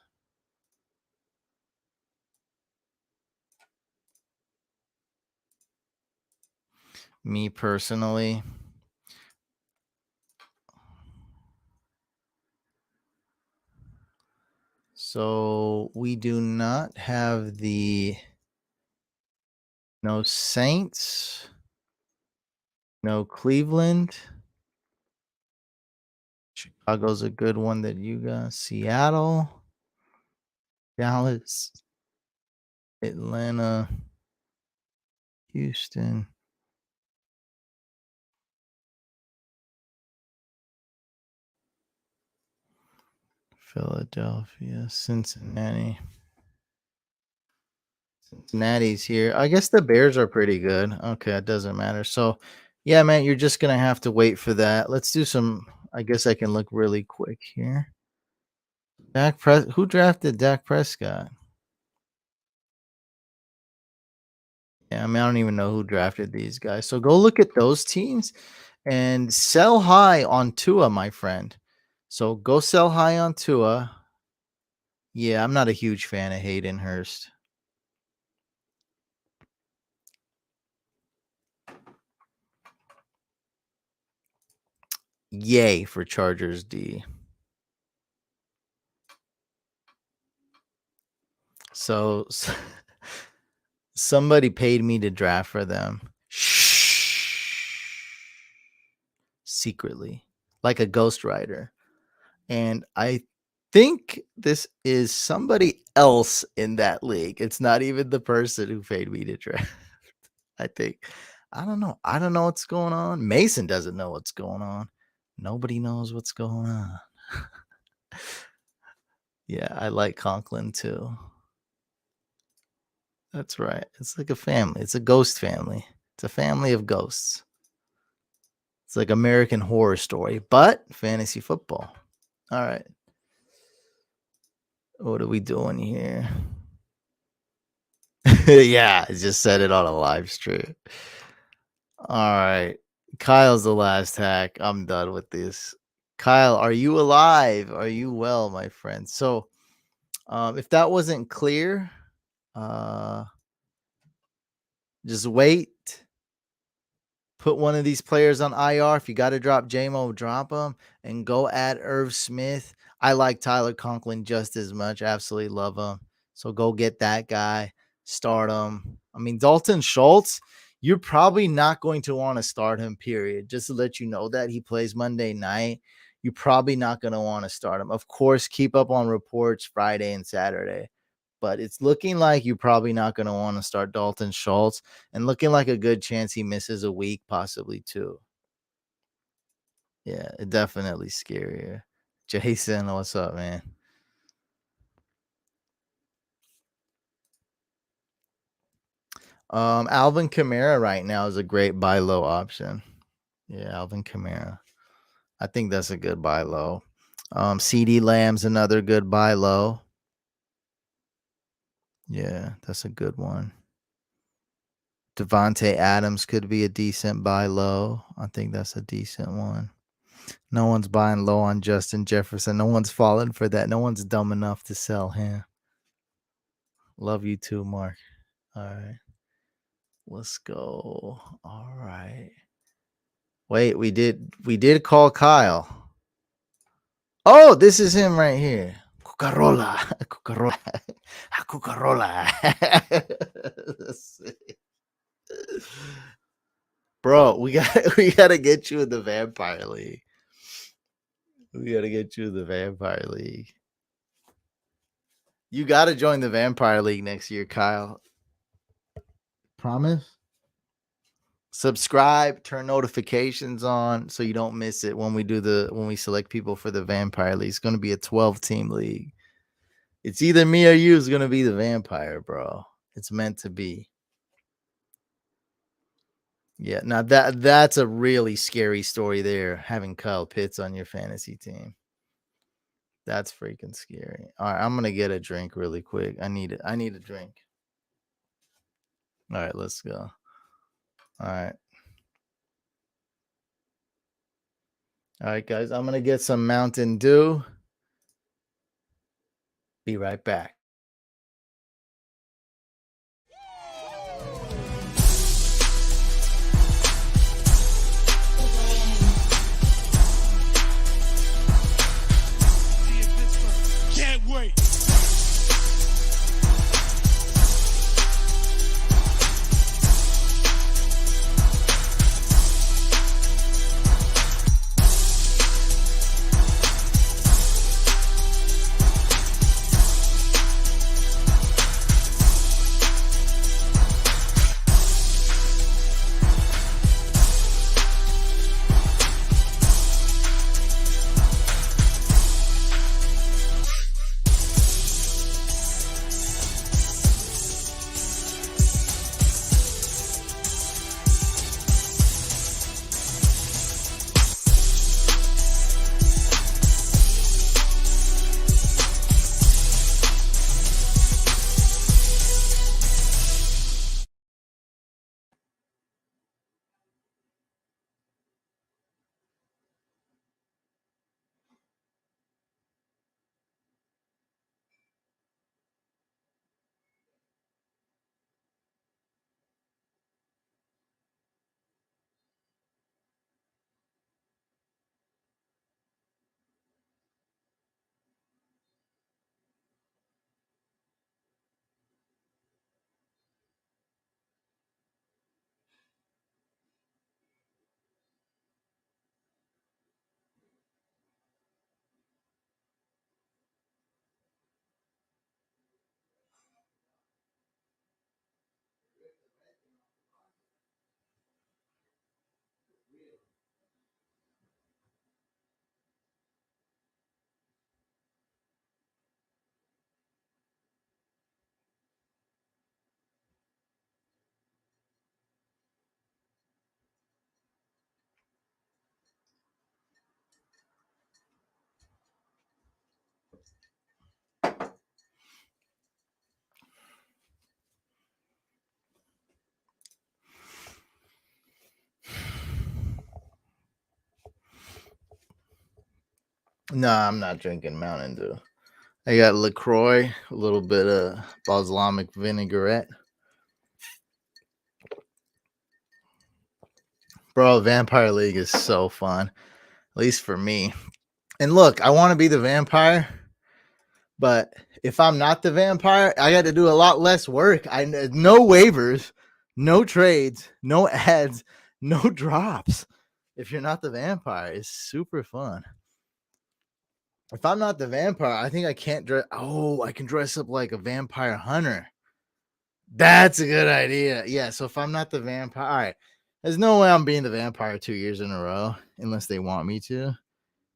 Me personally. So we do not have no Saints, no Cleveland. Chicago's a good one that you got. Seattle, Dallas, Atlanta, Houston. Philadelphia, Cincinnati. Cincinnati's here. I guess the Bears are pretty good. Okay, it doesn't matter. So, yeah, man, you're just going to have to wait for that. Let's do some. I guess I can look really quick here. Who drafted Dak Prescott? Yeah, I mean, I don't even know who drafted these guys. So go look at those teams and sell high on Tua, my friend. So go sell high on Tua. Yeah, I'm not a huge fan of Hayden Hurst. Yay for Chargers D. So somebody paid me to draft for them. Secretly, like a ghostwriter. And I think this is somebody else in that league. It's not even the person who paid me to draft. I think. I don't know. I don't know what's going on. Mason doesn't know what's going on. Nobody knows what's going on. Yeah, I like Conklin too. That's right. It's like a family. It's a ghost family. It's a family of ghosts. It's like American Horror Story, but fantasy football. All right. What are we doing here? Yeah, I just said it on a live stream. All right. Kyle's the last hack. I'm done with this. Kyle, are you alive? Are you well, my friend? So, if that wasn't clear, just wait. Put one of these players on IR. If you got to drop JMO, drop him and go add Irv Smith. I like Tyler Conklin just as much. Absolutely love him. So go get that guy. Start him. I mean, Dalton Schultz, you're probably not going to want to start him, period. Just to let you know that he plays Monday night. You're probably not going to want to start him. Of course, keep up on reports Friday and Saturday. But it's looking like you're probably not going to want to start Dalton Schultz, and looking like a good chance he misses a week, possibly two. Yeah, it definitely scarier. Jason, what's up, man? Alvin Kamara right now is a great buy low option. Yeah, Alvin Kamara. I think that's a good buy low. CD Lamb's another good buy low. Yeah, that's a good one. Devontae Adams could be a decent buy low. I think that's a decent one. No one's buying low on Justin Jefferson. No one's falling for that. No one's dumb enough to sell him. Love you too, Mark. All right. Let's go. All right. Wait, we did call Kyle. Oh, this is him right here. Cucarola. Bro, we gotta get you in the Vampire League. We gotta get you in the Vampire League. You gotta join the Vampire League next year, Kyle. Promise? Subscribe, turn notifications on so you don't miss it when we select people for the Vampire League. It's gonna be a 12-team league. It's either me or you is gonna be the vampire, bro. It's meant to be. Yeah, now that's a really scary story there, having Kyle Pitts on your fantasy team. That's freaking scary. All right, I'm gonna get a drink really quick. I need a drink. All right, let's go. All right. All right, guys, I'm gonna get some Mountain Dew. Be right back. Can't wait. No, I'm not drinking Mountain Dew. I got LaCroix, a little bit of balsamic vinaigrette. Bro, Vampire League is so fun, at least for me. And look, I want to be the vampire, but if I'm not the vampire, I got to do a lot less work. No waivers, no trades, no ads, no drops. If you're not the vampire, it's super fun. If I'm not the vampire, I think I can't dress. Oh, I can dress up like a vampire hunter. That's a good idea. Yeah. So if I'm not the vampire, all right. There's no way I'm being the vampire 2 years in a row unless they want me to.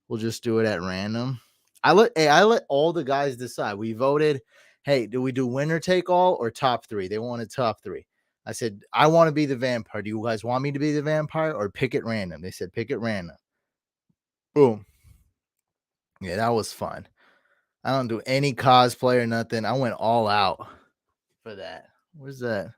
We'll just do it at random. I let all the guys decide. We voted. Hey, do we do winner take all or top three? They wanted top three. I said, I want to be the vampire. Do you guys want me to be the vampire or pick it random? They said, pick it random. Boom. Yeah, that was fun. I don't do any cosplay or nothing. I went all out for that. Where's that?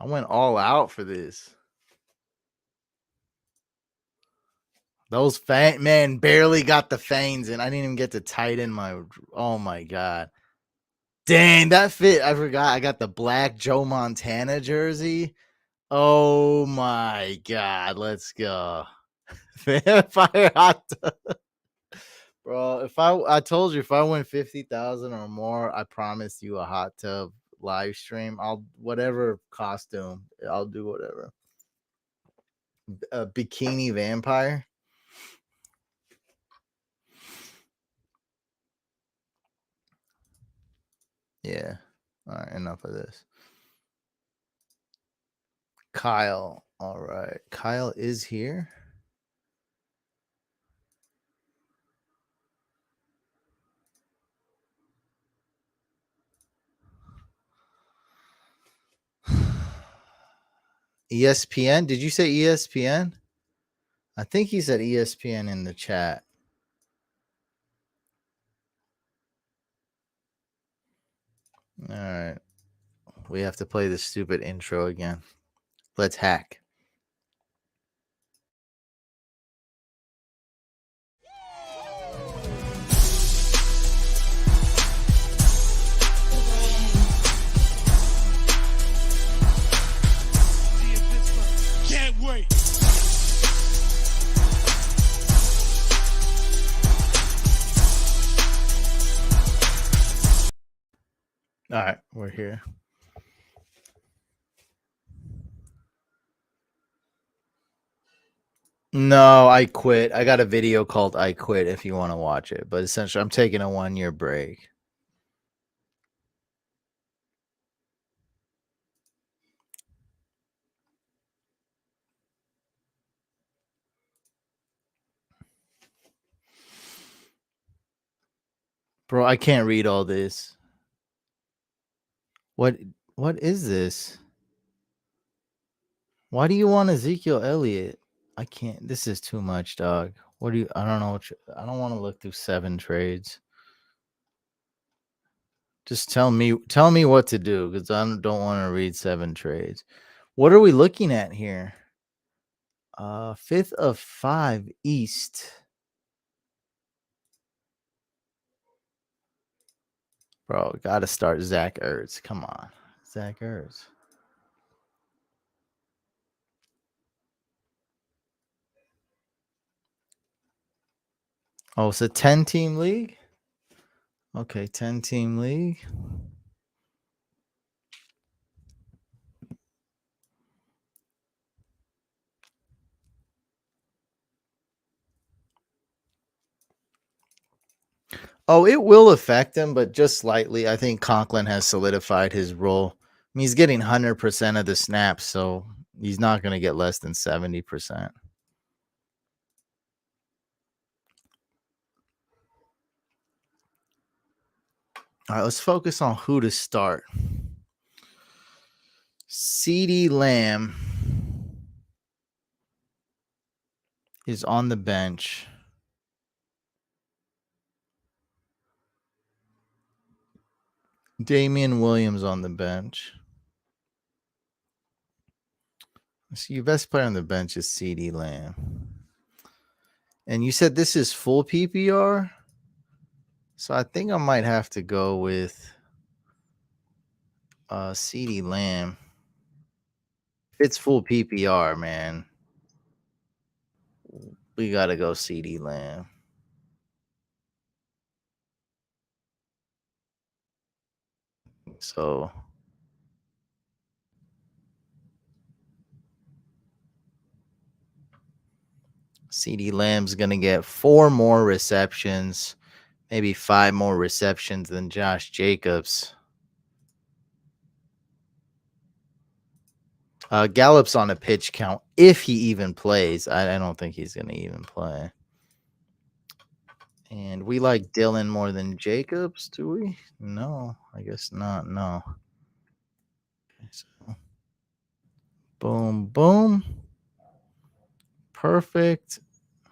I went all out for this. Those man barely got the fangs in. I didn't even get to tighten my. Oh my god. Dang, that fit. I forgot. I got the black Joe Montana jersey. Oh my god. Let's go. Vampire hot tub. Bro, I told you if I win 50,000 or more, I promise you a hot tub live stream. I'll whatever costume. I'll do whatever. A bikini vampire. Yeah. All right, enough of this. Kyle. All right. Kyle is here. ESPN? Did you say ESPN? I think he said ESPN in the chat. All right. We have to play this stupid intro again. Let's hack. Can't wait. All right, we're here. No, I quit. I got a video called I Quit if you want to watch it. But essentially, I'm taking a 1-year break. Bro, I can't read all this. What is this? Why do you want Ezekiel Elliott? I can't. This is too much, dog. What do you? I don't know. I don't want to look through 7 trades. Just tell me what to do because I don't want to read 7 trades. What are we looking at here? 5th of 5 East. Bro, gotta start Zach Ertz. Come on, Zach Ertz. Oh, it's a 10-team league? Okay, 10-team league. Oh, it will affect him, but just slightly. I think Conklin has solidified his role. I mean, he's getting 100% of the snaps, so he's not going to get less than 70%. All right, let's focus on who to start. CeeDee Lamb is on the bench. Damian Williams on the bench. So your best player on the bench is CeeDee Lamb. And you said this is full PPR? So I think I might have to go with CeeDee Lamb. It's full PPR, man. We got to go CeeDee Lamb. So CeeDee Lamb's going to get 4 more receptions, maybe 5 more receptions than Josh Jacobs. Gallup's on a pitch count if he even plays. I don't think he's going to even play. And we like Dillon more than Jacobs, do we? No, I guess not. No. Okay, so boom, boom. Perfect. I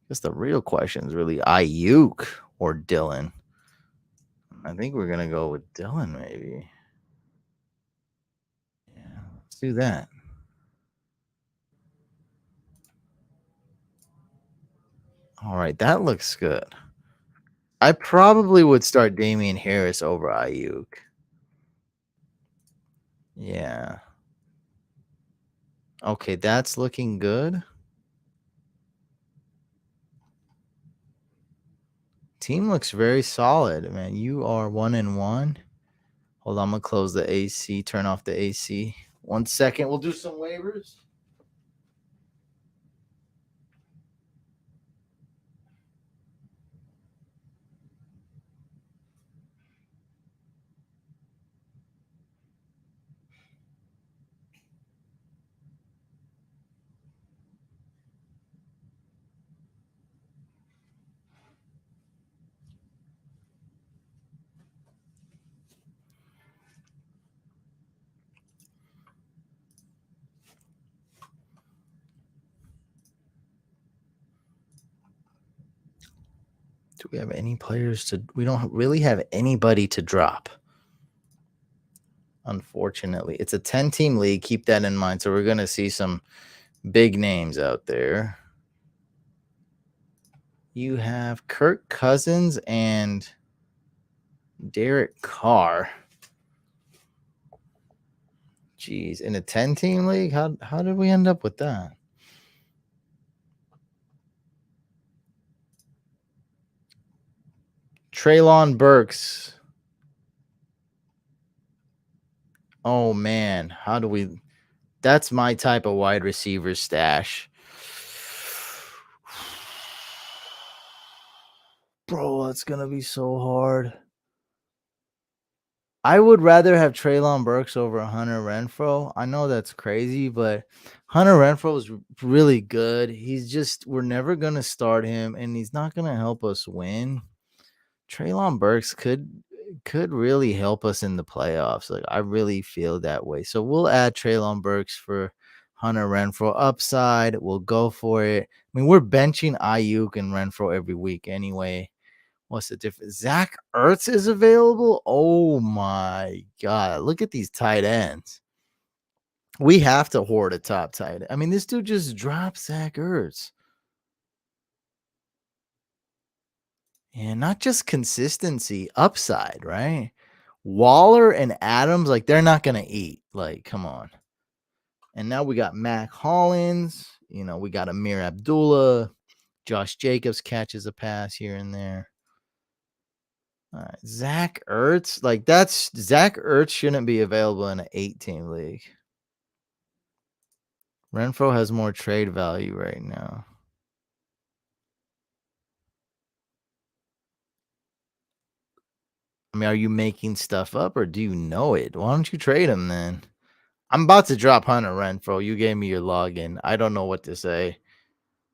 guess the real question is really Ayuk or Dillon. I think we're going to go with Dillon, maybe. Yeah, let's do that. All right, that looks good. I probably would start Damian Harris over Ayuk. Yeah. Okay, that's looking good. Team looks very solid, man. You are 1-1. Hold on, I'm gonna close the AC, turn off the AC. 1 second. We'll do some waivers. Do we have any players to? We don't really have anybody to drop. Unfortunately, it's a 10-team league. Keep that in mind. So we're gonna see some big names out there. You have Kirk Cousins and Derek Carr. Jeez, in a 10-team league, how did we end up with that? Treylon Burks. Oh man, how do we? That's my type of wide receiver stash. Bro, that's gonna be so hard. I would rather have Treylon Burks over Hunter Renfrow. I know that's crazy, but Hunter Renfrow is really good. We're never gonna start him, and he's not gonna help us win. Treylon Burks could really help us in the playoffs. Like, I really feel that way. So we'll add Treylon Burks for Hunter Renfrow upside. We'll go for it. I mean, we're benching Ayuk and Renfrow every week anyway. What's the difference? Zach Ertz is available. Oh my God. Look at these tight ends. We have to hoard a top tight end. I mean, this dude just dropped Zach Ertz. And not just consistency, upside, right? Waller and Adams, like, they're not going to eat. Like, come on. And now we got Mac Hollins. You know, we got Amir Abdullah. Josh Jacobs catches a pass here and there. All right. Zach Ertz. Like, Zach Ertz shouldn't be available in an 8-team league. Renfrow has more trade value right now. I mean, are you making stuff up or do you know it? Why don't you trade him then? I'm about to drop Hunter Renfrow. You gave me your login. I don't know what to say.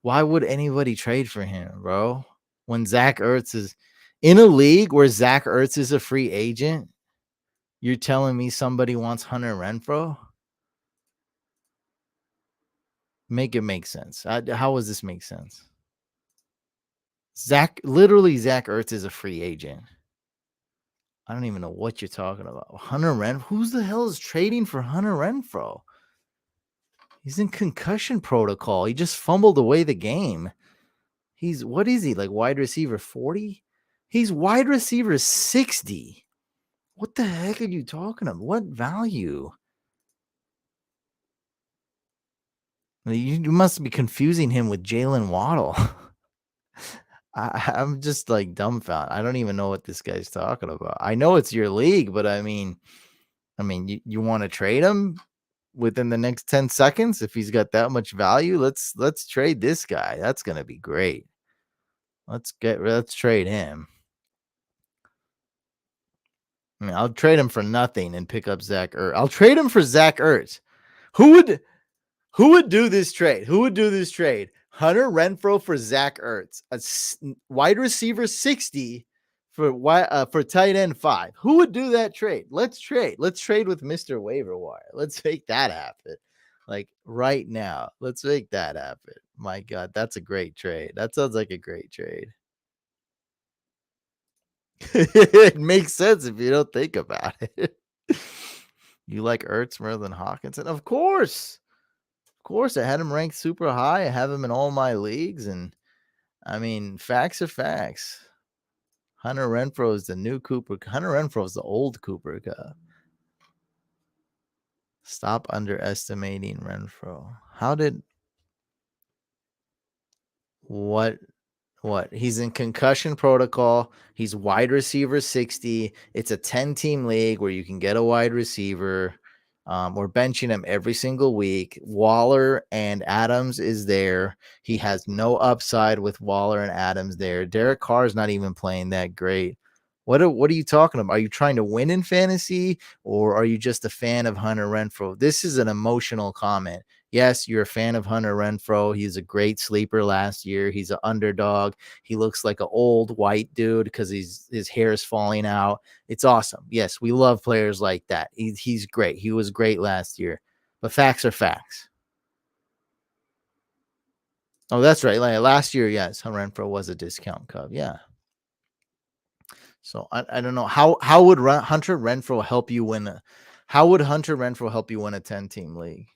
Why would anybody trade for him, bro? When Zach Ertz In a league where Zach Ertz is a free agent, you're telling me somebody wants Hunter Renfrow? Make it make sense. How does this make sense? Zach Ertz is a free agent. I don't even know what you're talking about. Hunter Renfrow? Who's the hell is trading for Hunter Renfrow? He's in concussion protocol. He just fumbled away the game. What is he, like wide receiver 40? He's wide receiver 60. What the heck are you talking about? What value? You must be confusing him with Jalen Waddle. I'm just like dumbfounded. I don't even know what this guy's talking about. I know it's your league, but I mean, you want to trade him within the next 10 seconds if he's got that much value? Let's trade this guy. That's gonna be great. Let's trade him. I mean, I'll trade him for nothing and pick up Zach Ertz. I'll trade him for Zach Ertz. Who would do this trade? Who would do this trade? Hunter Renfrow for Zach Ertz, a wide receiver 60 for tight end 5. Who would do that trade? Let's trade. Let's trade with Mr. Waiver Wire. Let's make that happen. Like right now. Let's make that happen. My God, that's a great trade. That sounds like a great trade. It makes sense if you don't think about it. You like Ertz more than Hawkinson? Of course. Of course. I had him ranked super high. I have him in all my leagues. And I mean, facts are facts. Hunter Renfrow is the new Cooper. Hunter Renfrow is the old Cooper Cup. Stop underestimating Renfrow. What? He's in concussion protocol. He's wide receiver 60. It's a 10-team league where you can get a wide receiver. We're benching him every single week. Waller and Adams is there. He has no upside with Waller and Adams there. Derek Carr is not even playing that great. What are you talking about? Are you trying to win in fantasy, or are you just a fan of Hunter Renfrow? This is an emotional comment. Yes, you're a fan of Hunter Renfrow. He's a great sleeper last year. He's an underdog. He looks like an old white dude because his hair is falling out. It's awesome. Yes, we love players like that. He's great. He was great last year. But facts are facts. Oh, that's right. Like last year, yes, Hunter Renfrow was a discount Cub. Yeah. So I don't know how would Hunter Renfrow help you win how would Hunter Renfrow help you win a 10-team league?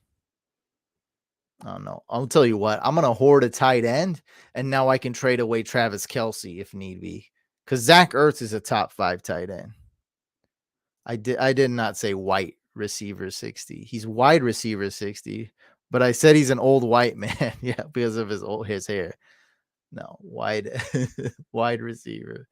I don't know. I'll tell you what, I'm gonna hoard a tight end, and now I can trade away Travis Kelce if need be. Because Zach Ertz is a top 5 tight end. I did not say white receiver 60. He's wide receiver 60, but I said he's an old white man. Yeah, because of his hair. No, wide receiver.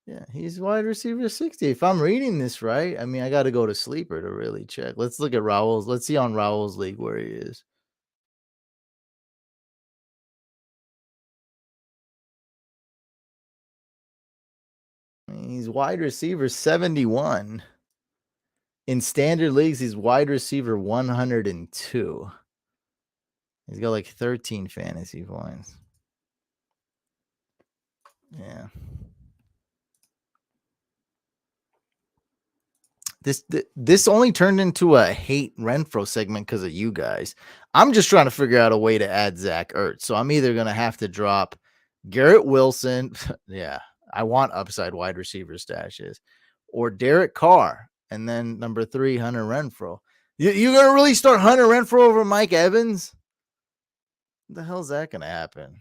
Yeah, he's wide receiver 60. If I'm reading this right, I mean, I got to go to Sleeper to really check. Let's look at Raul's. Let's see on Raul's league where he is. He's wide receiver 71. In standard leagues, he's wide receiver 102. He's got like 13 fantasy points. Yeah. This only turned into a hate Renfrow segment because of you guys. I'm just trying to figure out a way to add Zach Ertz. So I'm either going to have to drop Garrett Wilson. Yeah, I want upside wide receiver stashes, or Derek Carr. And then number 3, Hunter Renfrow. You're going to really start Hunter Renfrow over Mike Evans? What the hell is that going to happen?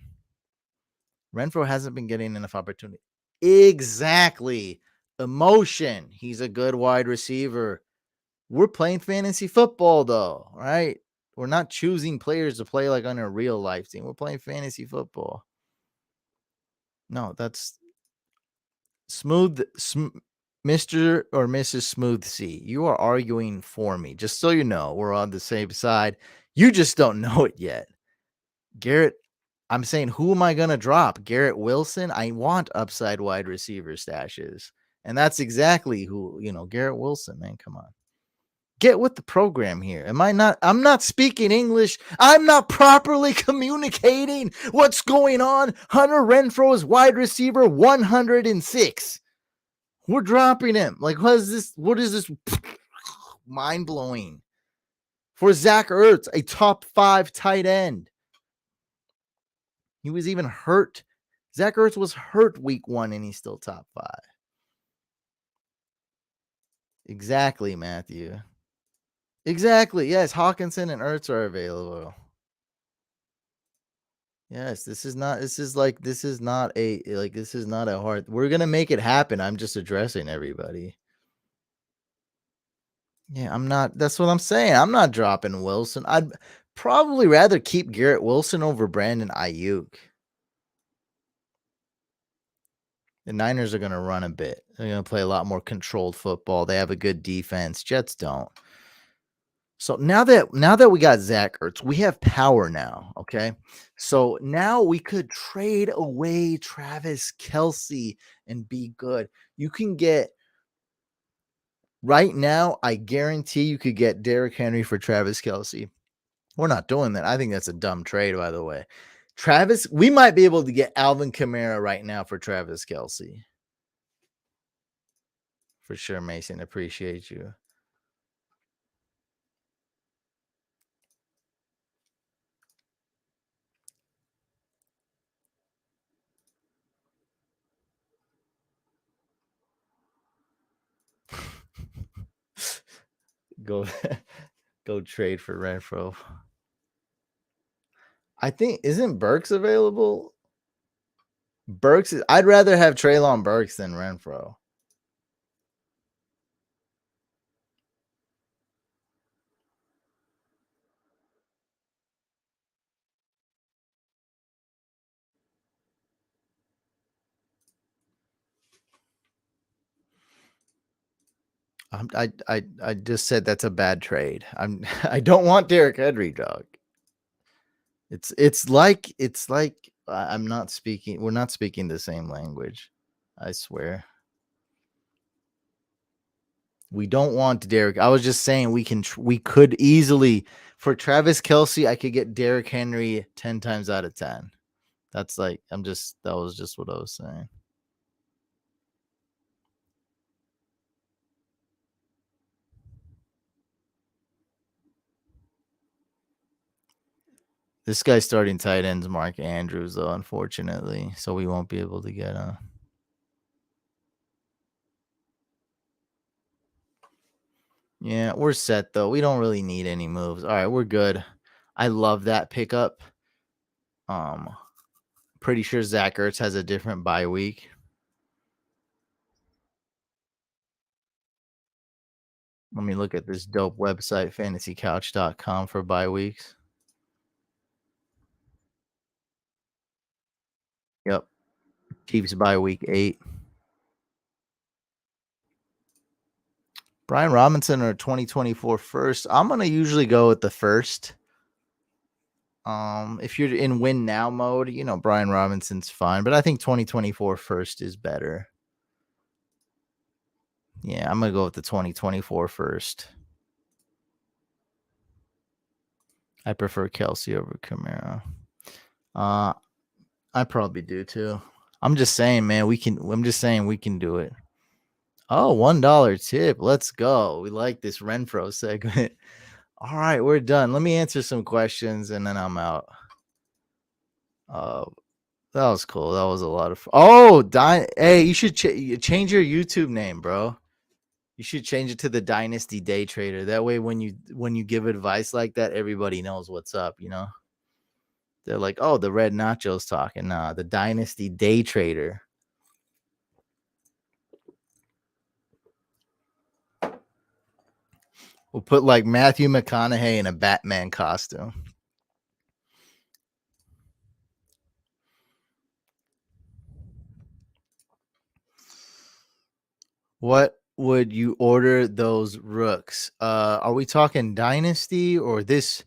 Renfrow hasn't been getting enough opportunity. Exactly. Emotion. He's a good wide receiver. We're playing fantasy football, though, right? We're not choosing players to play like on a real life team. We're playing fantasy football. No, that's Mr. or Mrs. Smooth C. You are arguing for me. Just so you know, we're on the same side. You just don't know it yet. Garrett, I'm saying, who am I going to drop? Garrett Wilson? I want upside wide receiver stashes. And that's exactly who, Garrett Wilson, man. Come on. Get with the program here. I'm not speaking English. I'm not properly communicating what's going on. Hunter Renfrow is wide receiver 106. We're dropping him. Like, what is this? What is this? Mind blowing. For Zach Ertz, a top 5 tight end. He was even hurt. Zach Ertz was hurt week 1 and he's still top 5. Exactly, Matthew. Exactly. Yes, Hawkinson and Ertz are available. Yes, this is not a hard. We're going to make it happen. I'm just addressing everybody. Yeah, that's what I'm saying. I'm not dropping Wilson. I'd probably rather keep Garrett Wilson over Brandon Ayuk. The Niners are going to run a bit. They're going to play a lot more controlled football. They have a good defense. Jets don't. So now that we got Zach Ertz, we have power now, okay? So now we could trade away Travis Kelce and be good. You can get right now, I guarantee you could get Derrick Henry for Travis Kelce. We're not doing that. I think that's a dumb trade, by the way. We might be able to get Alvin Kamara right now for Travis Kelce. For sure, Mason. Appreciate you. Go trade for Renfrow. I think, isn't Burks available? I'd rather have Treylon Burks than Renfrow. I just said that's a bad trade. I don't want Derrick Henry, dog. It's like I'm not speaking. We're not speaking the same language. I swear. We don't want Derrick. I was just saying we could easily for Travis Kelce. I could get Derrick Henry 10 times out of 10. That's like that was just what I was saying. This guy's starting tight ends, Mark Andrews, though, unfortunately. So we won't be able to get a. Yeah, we're set, though. We don't really need any moves. All right, we're good. I love that pickup. Pretty sure Zach Ertz has a different bye week. Let me look at this dope website, fantasycouch.com, for bye weeks. Yep. Chiefs bye week 8. Brian Robinson or 2024 first. I'm going to usually go with the first. If you're in win now mode, Brian Robinson's fine, but I think 2024 first is better. Yeah, I'm going to go with the 2024 first. I prefer Kelce over Kamara. I probably do too. I'm just saying, man, we can do it. Oh, $1 tip. Let's go. We like this Renfrow segment. All right, we're done. Let me answer some questions and then I'm out. That was cool. That was a lot of fun. Oh, hey, you should change your YouTube name, bro. You should change it to the Dynasty Day Trader. That way, when you give advice like that, everybody knows what's up. They're like, oh, the Red Nacho's talking. Nah, the Dynasty Day Trader. We'll put like Matthew McConaughey in a Batman costume. What would you order those rooks? Are we talking Dynasty or this?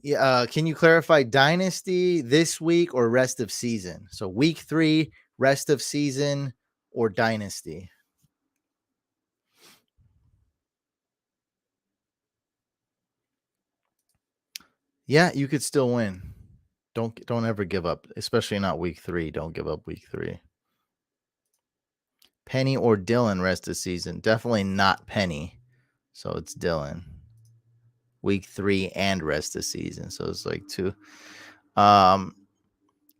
Yeah, can you clarify Dynasty this week or rest of season? So week 3, rest of season, or Dynasty? Yeah, you could still win. Don't ever give up, especially not week 3. Don't give up week 3. Penny or Dillon rest of season. Definitely not Penny. So it's Dillon. Week 3 and rest of season. So it's like 2.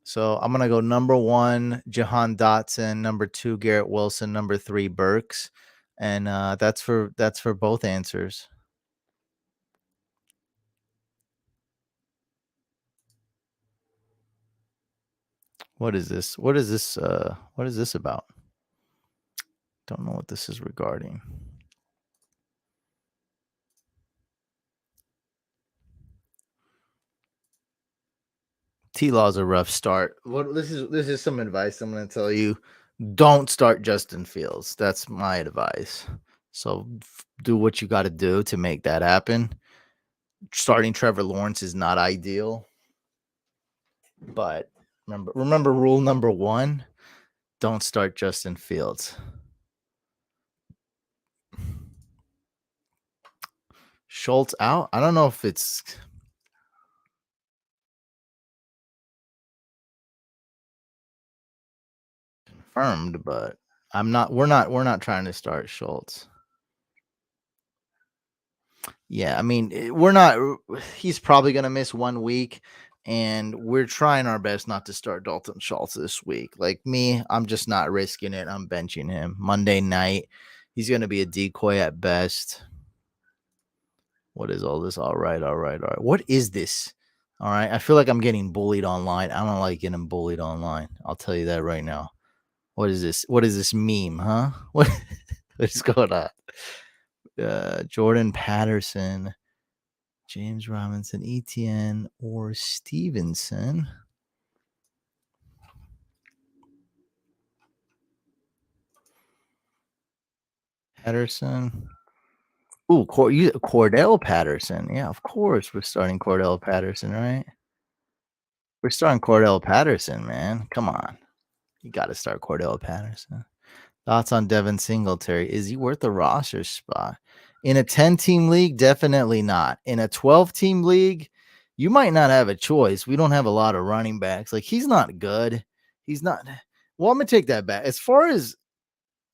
So I'm gonna go number 1, Jahan Dotson, number 2, Garrett Wilson, number 3, Burks. And that's for both answers. What is this? What is this about? Don't know what this is regarding. T-Law's a rough start. This is some advice I'm going to tell you. Don't start Justin Fields. That's my advice. So do what you got to do to make that happen. Starting Trevor Lawrence is not ideal. But remember rule number 1, don't start Justin Fields. Schultz out? I don't know if it's confirmed, but we're not trying to start Schultz. Yeah, I mean, he's probably going to miss 1 week, and we're trying our best not to start Dalton Schultz this week. Like me, I'm just not risking it. I'm benching him. Monday night, he's going to be a decoy at best. What is all this? All right. What is this? All right. I feel like I'm getting bullied online. I don't like getting bullied online. I'll tell you that right now. What is this? What is this meme, huh? What is going on? Jordan Patterson, James Robinson, Etienne, or Stevenson. Patterson. Ooh, Cordell Patterson. Yeah, of course we're starting Cordell Patterson, right? We're starting Cordell Patterson, man. Come on. You got to start Cordell Patterson. Thoughts on Devin Singletary? Is he worth a roster spot? In a 10-team league, definitely not. In a 12-team league, you might not have a choice. We don't have a lot of running backs. Like, he's not good. He's not. Well, I'm going to take that back. As far as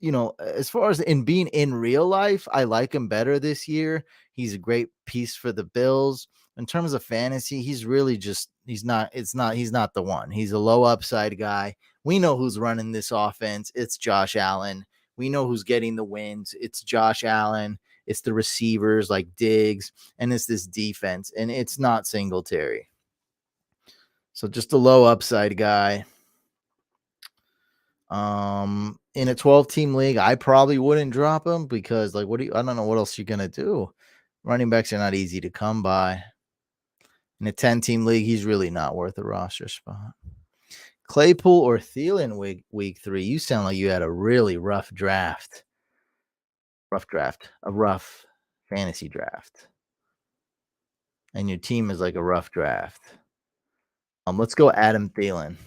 in being in real life, I like him better this year. He's a great piece for the Bills. In terms of fantasy, he's really just he's not the one. He's a low upside guy. We know who's running this offense. It's Josh Allen. We know who's getting the wins. It's Josh Allen. It's the receivers like Diggs, and it's this defense, and it's not Singletary. So just a low upside guy. In a 12-team league, I probably wouldn't drop him because, like, I don't know what else you're gonna do. Running backs are not easy to come by. In a 10-team league, he's really not worth a roster spot. Claypool or Thielen week 3? You sound like you had a really rough draft. A rough fantasy draft. And your team is like a rough draft. Let's go Adam Thielen.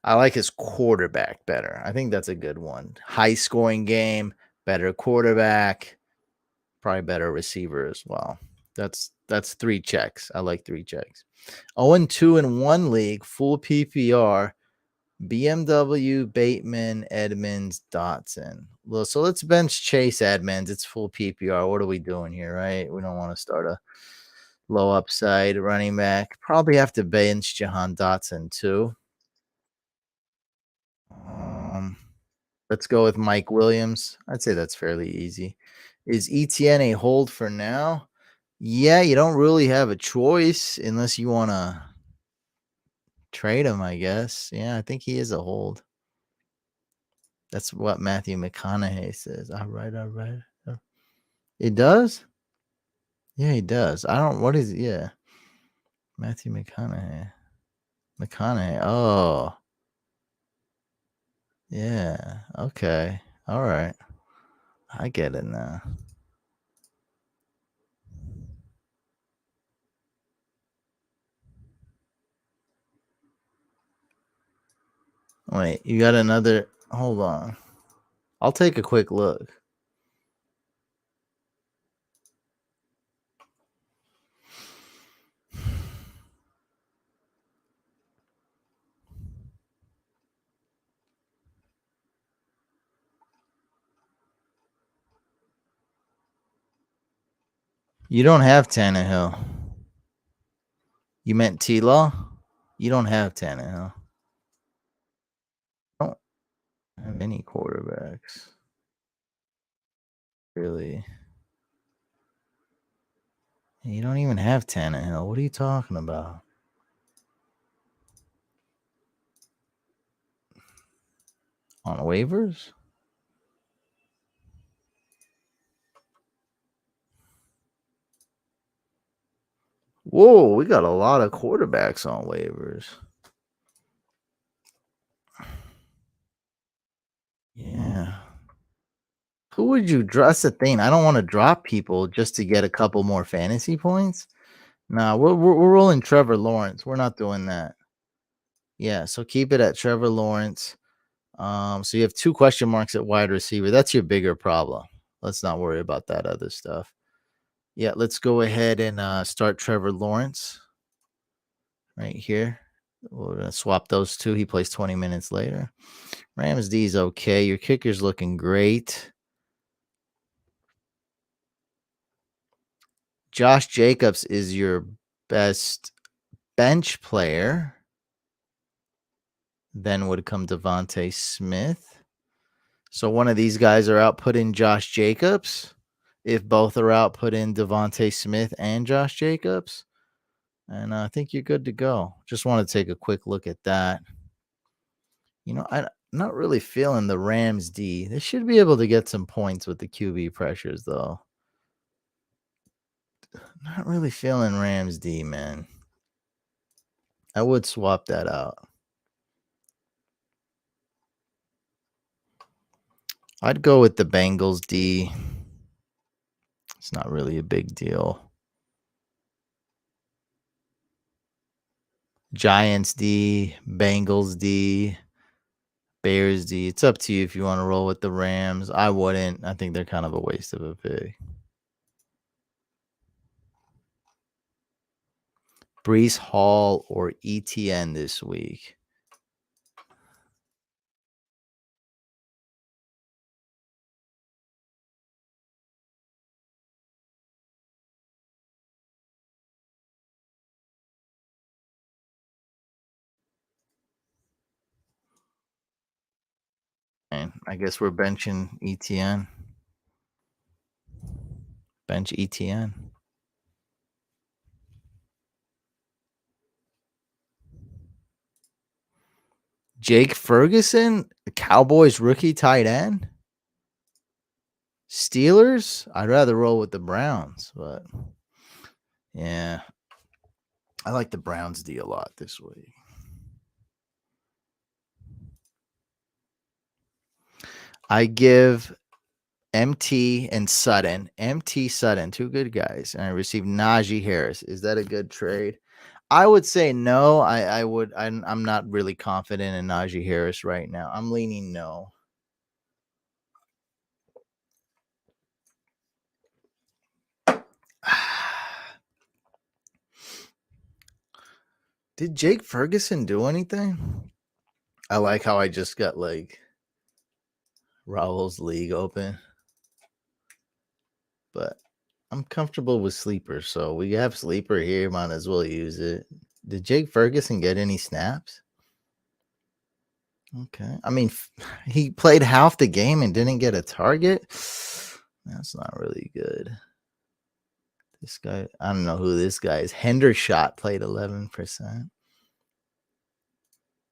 I like his quarterback better. I think that's a good one. High scoring game, better quarterback, probably better receiver as well. That's 3 checks. I like 3 checks. 0-2 in 1 league, full PPR, BMW, Bateman, Edmonds, Dotson. Well, so let's bench Chase Edmonds. It's full PPR. What are we doing here, right? We don't want to start a low upside running back. Probably have to bench Jahan Dotson too. Let's go with Mike Williams. I'd say that's fairly easy. Is Etienne a hold for now? Yeah, you don't really have a choice unless you want to trade him, I guess. Yeah, I think he is a hold. That's what Matthew McConaughey says. All right. It does? Yeah, he does. What is it? Yeah. Matthew McConaughey. Oh. Yeah. Okay. All right. I get it now. Wait, you got another? Hold on. I'll take a quick look. You don't have Tannehill. You meant T-Law? You don't have Tannehill. Don't have any quarterbacks. Really? You don't even have Tannehill. What are you talking about? On waivers? Whoa, we got a lot of quarterbacks on waivers. Yeah. Who would you drop? That's the thing. I don't want to drop people just to get a couple more fantasy points. Nah, we're rolling Trevor Lawrence. We're not doing that. Yeah, so keep it at Trevor Lawrence. So you have 2 question marks at wide receiver. That's your bigger problem. Let's not worry about that other stuff. Yeah, let's go ahead and start Trevor Lawrence right here. We're gonna swap those 2. He plays 20 minutes later. Rams D is okay. Your kicker's looking great. Josh Jacobs is your best bench player. Then would come Devontae Smith. So one of these guys are out, put in Josh Jacobs. If both are out, put in Devontae Smith and Josh Jacobs. And I think you're good to go. Just want to take a quick look at that. You know, I'm not really feeling the Rams D. They should be able to get some points with the QB pressures, though. Not really feeling Rams D, man. I would swap that out. I'd go with the Bengals D. It's not really a big deal. Giants D, Bengals D, Bears D. It's up to you if you want to roll with the Rams. I wouldn't. I think they're kind of a waste of a pick. Brees Hall or ETN this week. And I guess we're benching ETN. Bench ETN. Jake Ferguson, Cowboys rookie tight end. Steelers, I'd rather roll with the Browns, but yeah, I like the Browns D a lot this week. I give MT and Sutton, 2 good guys, and I received Najee Harris. Is that a good trade? I would say no. I'm not really confident in Najee Harris right now. I'm leaning no. Did Jake Ferguson do anything? I like how I just got like Raul's league open. But I'm comfortable with sleeper, so we have sleeper here. Might as well use it. Did Jake Ferguson get any snaps? Okay. I mean, he played half the game and didn't get a target. That's not really good. This guy, I don't know who this guy is. Hendershot played 11%.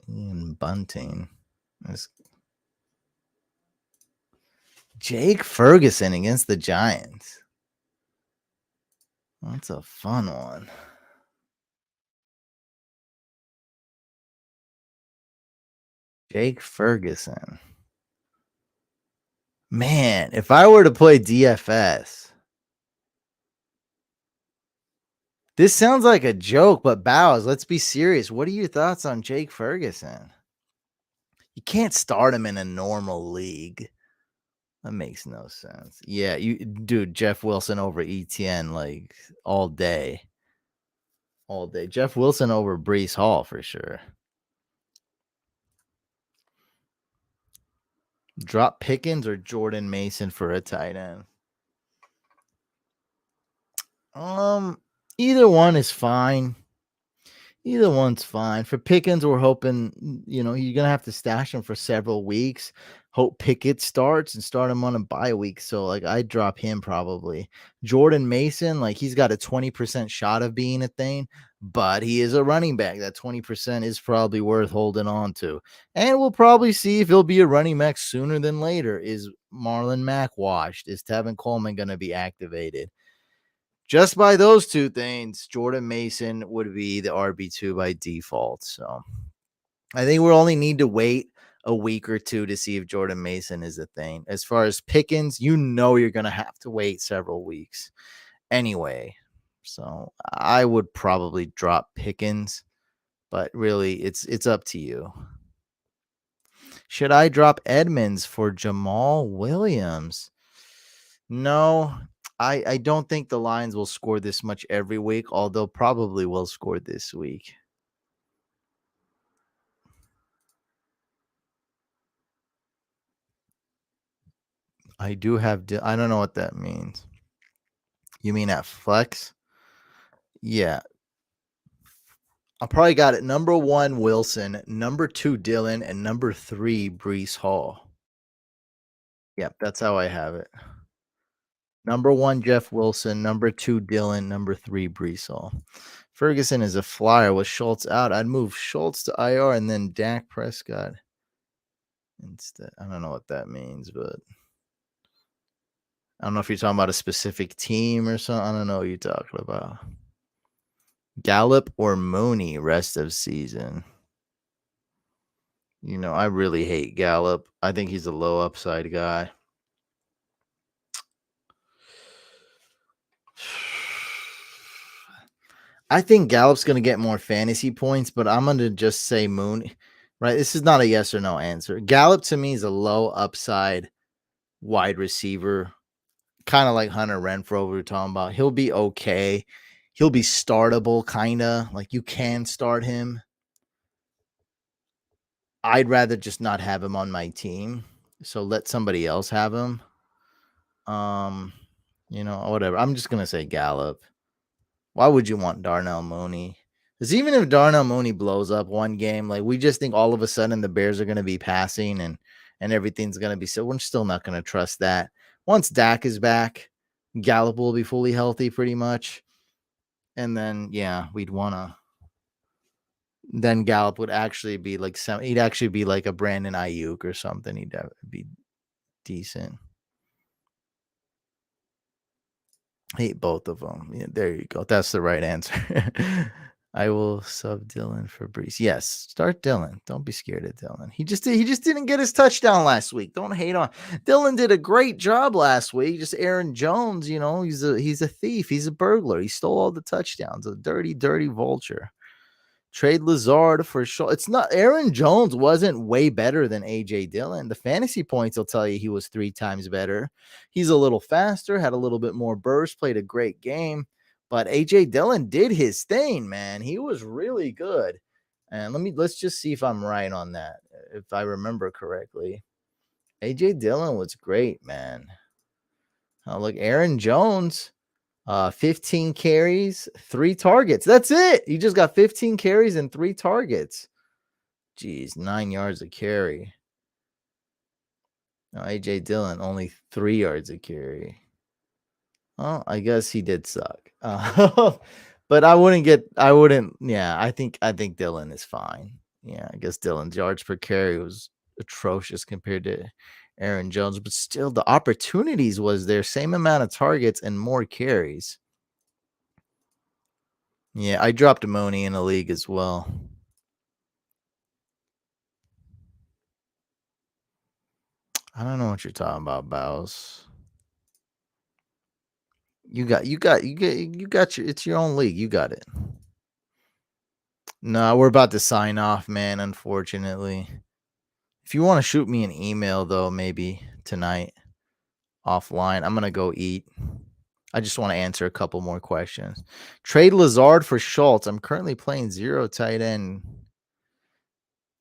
Ian Bunting. Jake Ferguson against the Giants. That's a fun one. Jake Ferguson. Man, if I were to play DFS, this sounds like a joke, but Bows, let's be serious. What are your thoughts on Jake Ferguson? You can't start him in a normal league. That makes no sense. Yeah, dude, Jeff Wilson over ETN like all day. All day. Jeff Wilson over Brees Hall for sure. Drop Pickens or Jordan Mason for a tight end. Um, Either one is fine. Either one's fine. For Pickens, we're hoping, you're gonna have to stash him for several weeks. Hope Pickett starts and start him on a bye week. So like I'd drop him probably. Jordan Mason, like he's got a 20% shot of being a thing, but he is a running back. That 20% is probably worth holding on to. And we'll probably see if he'll be a running back sooner than later. Is Marlon Mack washed? Is Tevin Coleman gonna be activated? Just by those two things, Jordan Mason would be the RB2 by default. So I think we'll only need to wait a week or two to see if Jordan Mason is a thing. As far as Pickens, you're going to have to wait several weeks anyway. So I would probably drop Pickens, but really it's up to you. Should I drop Edmonds for Jamal Williams? No, I don't think the Lions will score this much every week, although probably will score this week. I do have I don't know what that means. You mean at flex? Yeah. I probably got it. Number 1, Wilson. Number 2, Dillon. And number 3, Brees Hall. Yep, that's how I have it. Number 1, Jeff Wilson. Number 2, Dillon. Number 3, Brees Hall. Ferguson is a flyer. With Schultz out, I'd move Schultz to IR and then Dak Prescott instead. I don't know what that means, but I don't know if you're talking about a specific team or something. I don't know what you're talking about. Gallup or Mooney rest of season. I really hate Gallup. I think he's a low upside guy. I think Gallup's going to get more fantasy points, but I'm going to just say Mooney. Right? This is not a yes or no answer. Gallup to me is a low upside wide receiver, kind of like Hunter Renfrow we were talking about. He'll be okay. He'll be startable, kind of like you can start him. I'd rather just not have him on my team. So let somebody else have him. Whatever. I'm just gonna say Gallup. Why would you want Darnell Mooney? Because even if Darnell Mooney blows up one game, like we just think all of a sudden the Bears are gonna be passing and everything's gonna be so we're still not gonna trust that. Once Dak is back, Gallup will be fully healthy pretty much. And then we'd wanna then Gallup would actually be like he'd actually be like a Brandon Ayuk or something. He'd be decent. Hate both of them. Yeah, there you go. That's the right answer. I will sub Dillon for Brees. Yes, start Dillon. Don't be scared of Dillon. He just didn't get his touchdown last week. Don't hate on Dillon. Did a great job last week. Just Aaron Jones, he's a thief. He's a burglar. He stole all the touchdowns. A dirty, dirty vulture. Trade Lazard for sure. It's not Aaron Jones wasn't way better than AJ Dillon. The fantasy points will tell you he was 3 times better. He's a little faster, had a little bit more burst, played a great game. But AJ Dillon did his thing, man. He was really good. And let's just see if I'm right on that. If I remember correctly. AJ Dillon was great, man. Oh, look, Aaron Jones. 15 carries, 3 targets. That's it. He just got 15 carries and 3 targets. Jeez, 9 yards a carry. No, AJ Dillon only 3 yards a carry. Oh, I guess he did suck. But I wouldn't. Yeah, I think Dillon is fine. Yeah, I guess Dillon's yards per carry was atrocious compared to Aaron Jones, but still the opportunities was there, same amount of targets and more carries. Yeah, I dropped Mooney in a league as well. I don't know what you're talking about, Bows. You got it's your own league. You got it. No, we're about to sign off, man, unfortunately. If you want to shoot me an email though, maybe tonight offline, I'm going to go eat. I just want to answer a couple more questions. Trade Lazard for Schultz. I'm currently playing 0 tight end.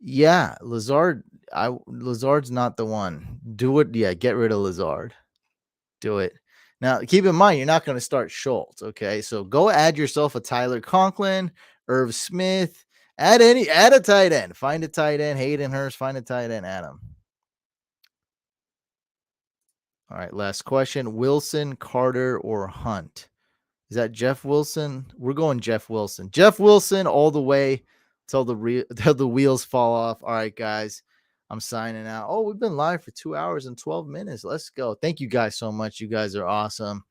Yeah, Lazard's not the one. Do it. Yeah, get rid of Lazard. Do it. Now, keep in mind, you're not going to start Schultz. Okay. So go add yourself a Tyler Conklin, Irv Smith, add a tight end. Find a tight end. Hayden Hurst, find a tight end, add him. All right. Last question. Wilson, Carter, or Hunt? Is that Jeff Wilson? We're going Jeff Wilson. Jeff Wilson all the way till the wheels fall off. All right, guys. I'm signing out. Oh, we've been live for 2 hours and 12 minutes. Let's go. Thank you guys so much. You guys are awesome.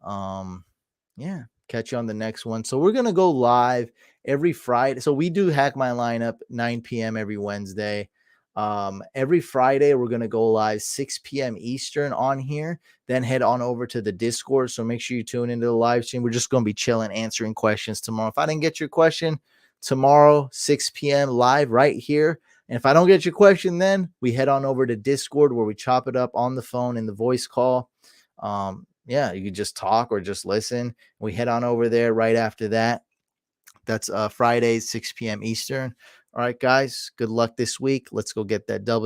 Yeah, catch you on the next one. So we're going to go live every Friday. So we do Hack My Lineup 9 p.m. every Wednesday. Every Friday, we're going to go live 6 p.m. Eastern on here, then head on over to the Discord. So make sure you tune into the live stream. We're just going to be chilling, answering questions tomorrow. If I didn't get your question tomorrow, 6 p.m. live right here. And if I don't get your question, then we head on over to Discord where we chop it up on the phone in the voice call. Yeah, you can just talk or just listen. We head on over there right after that. That's Fridays, 6 p.m. Eastern. All right, guys, good luck this week. Let's go get that W.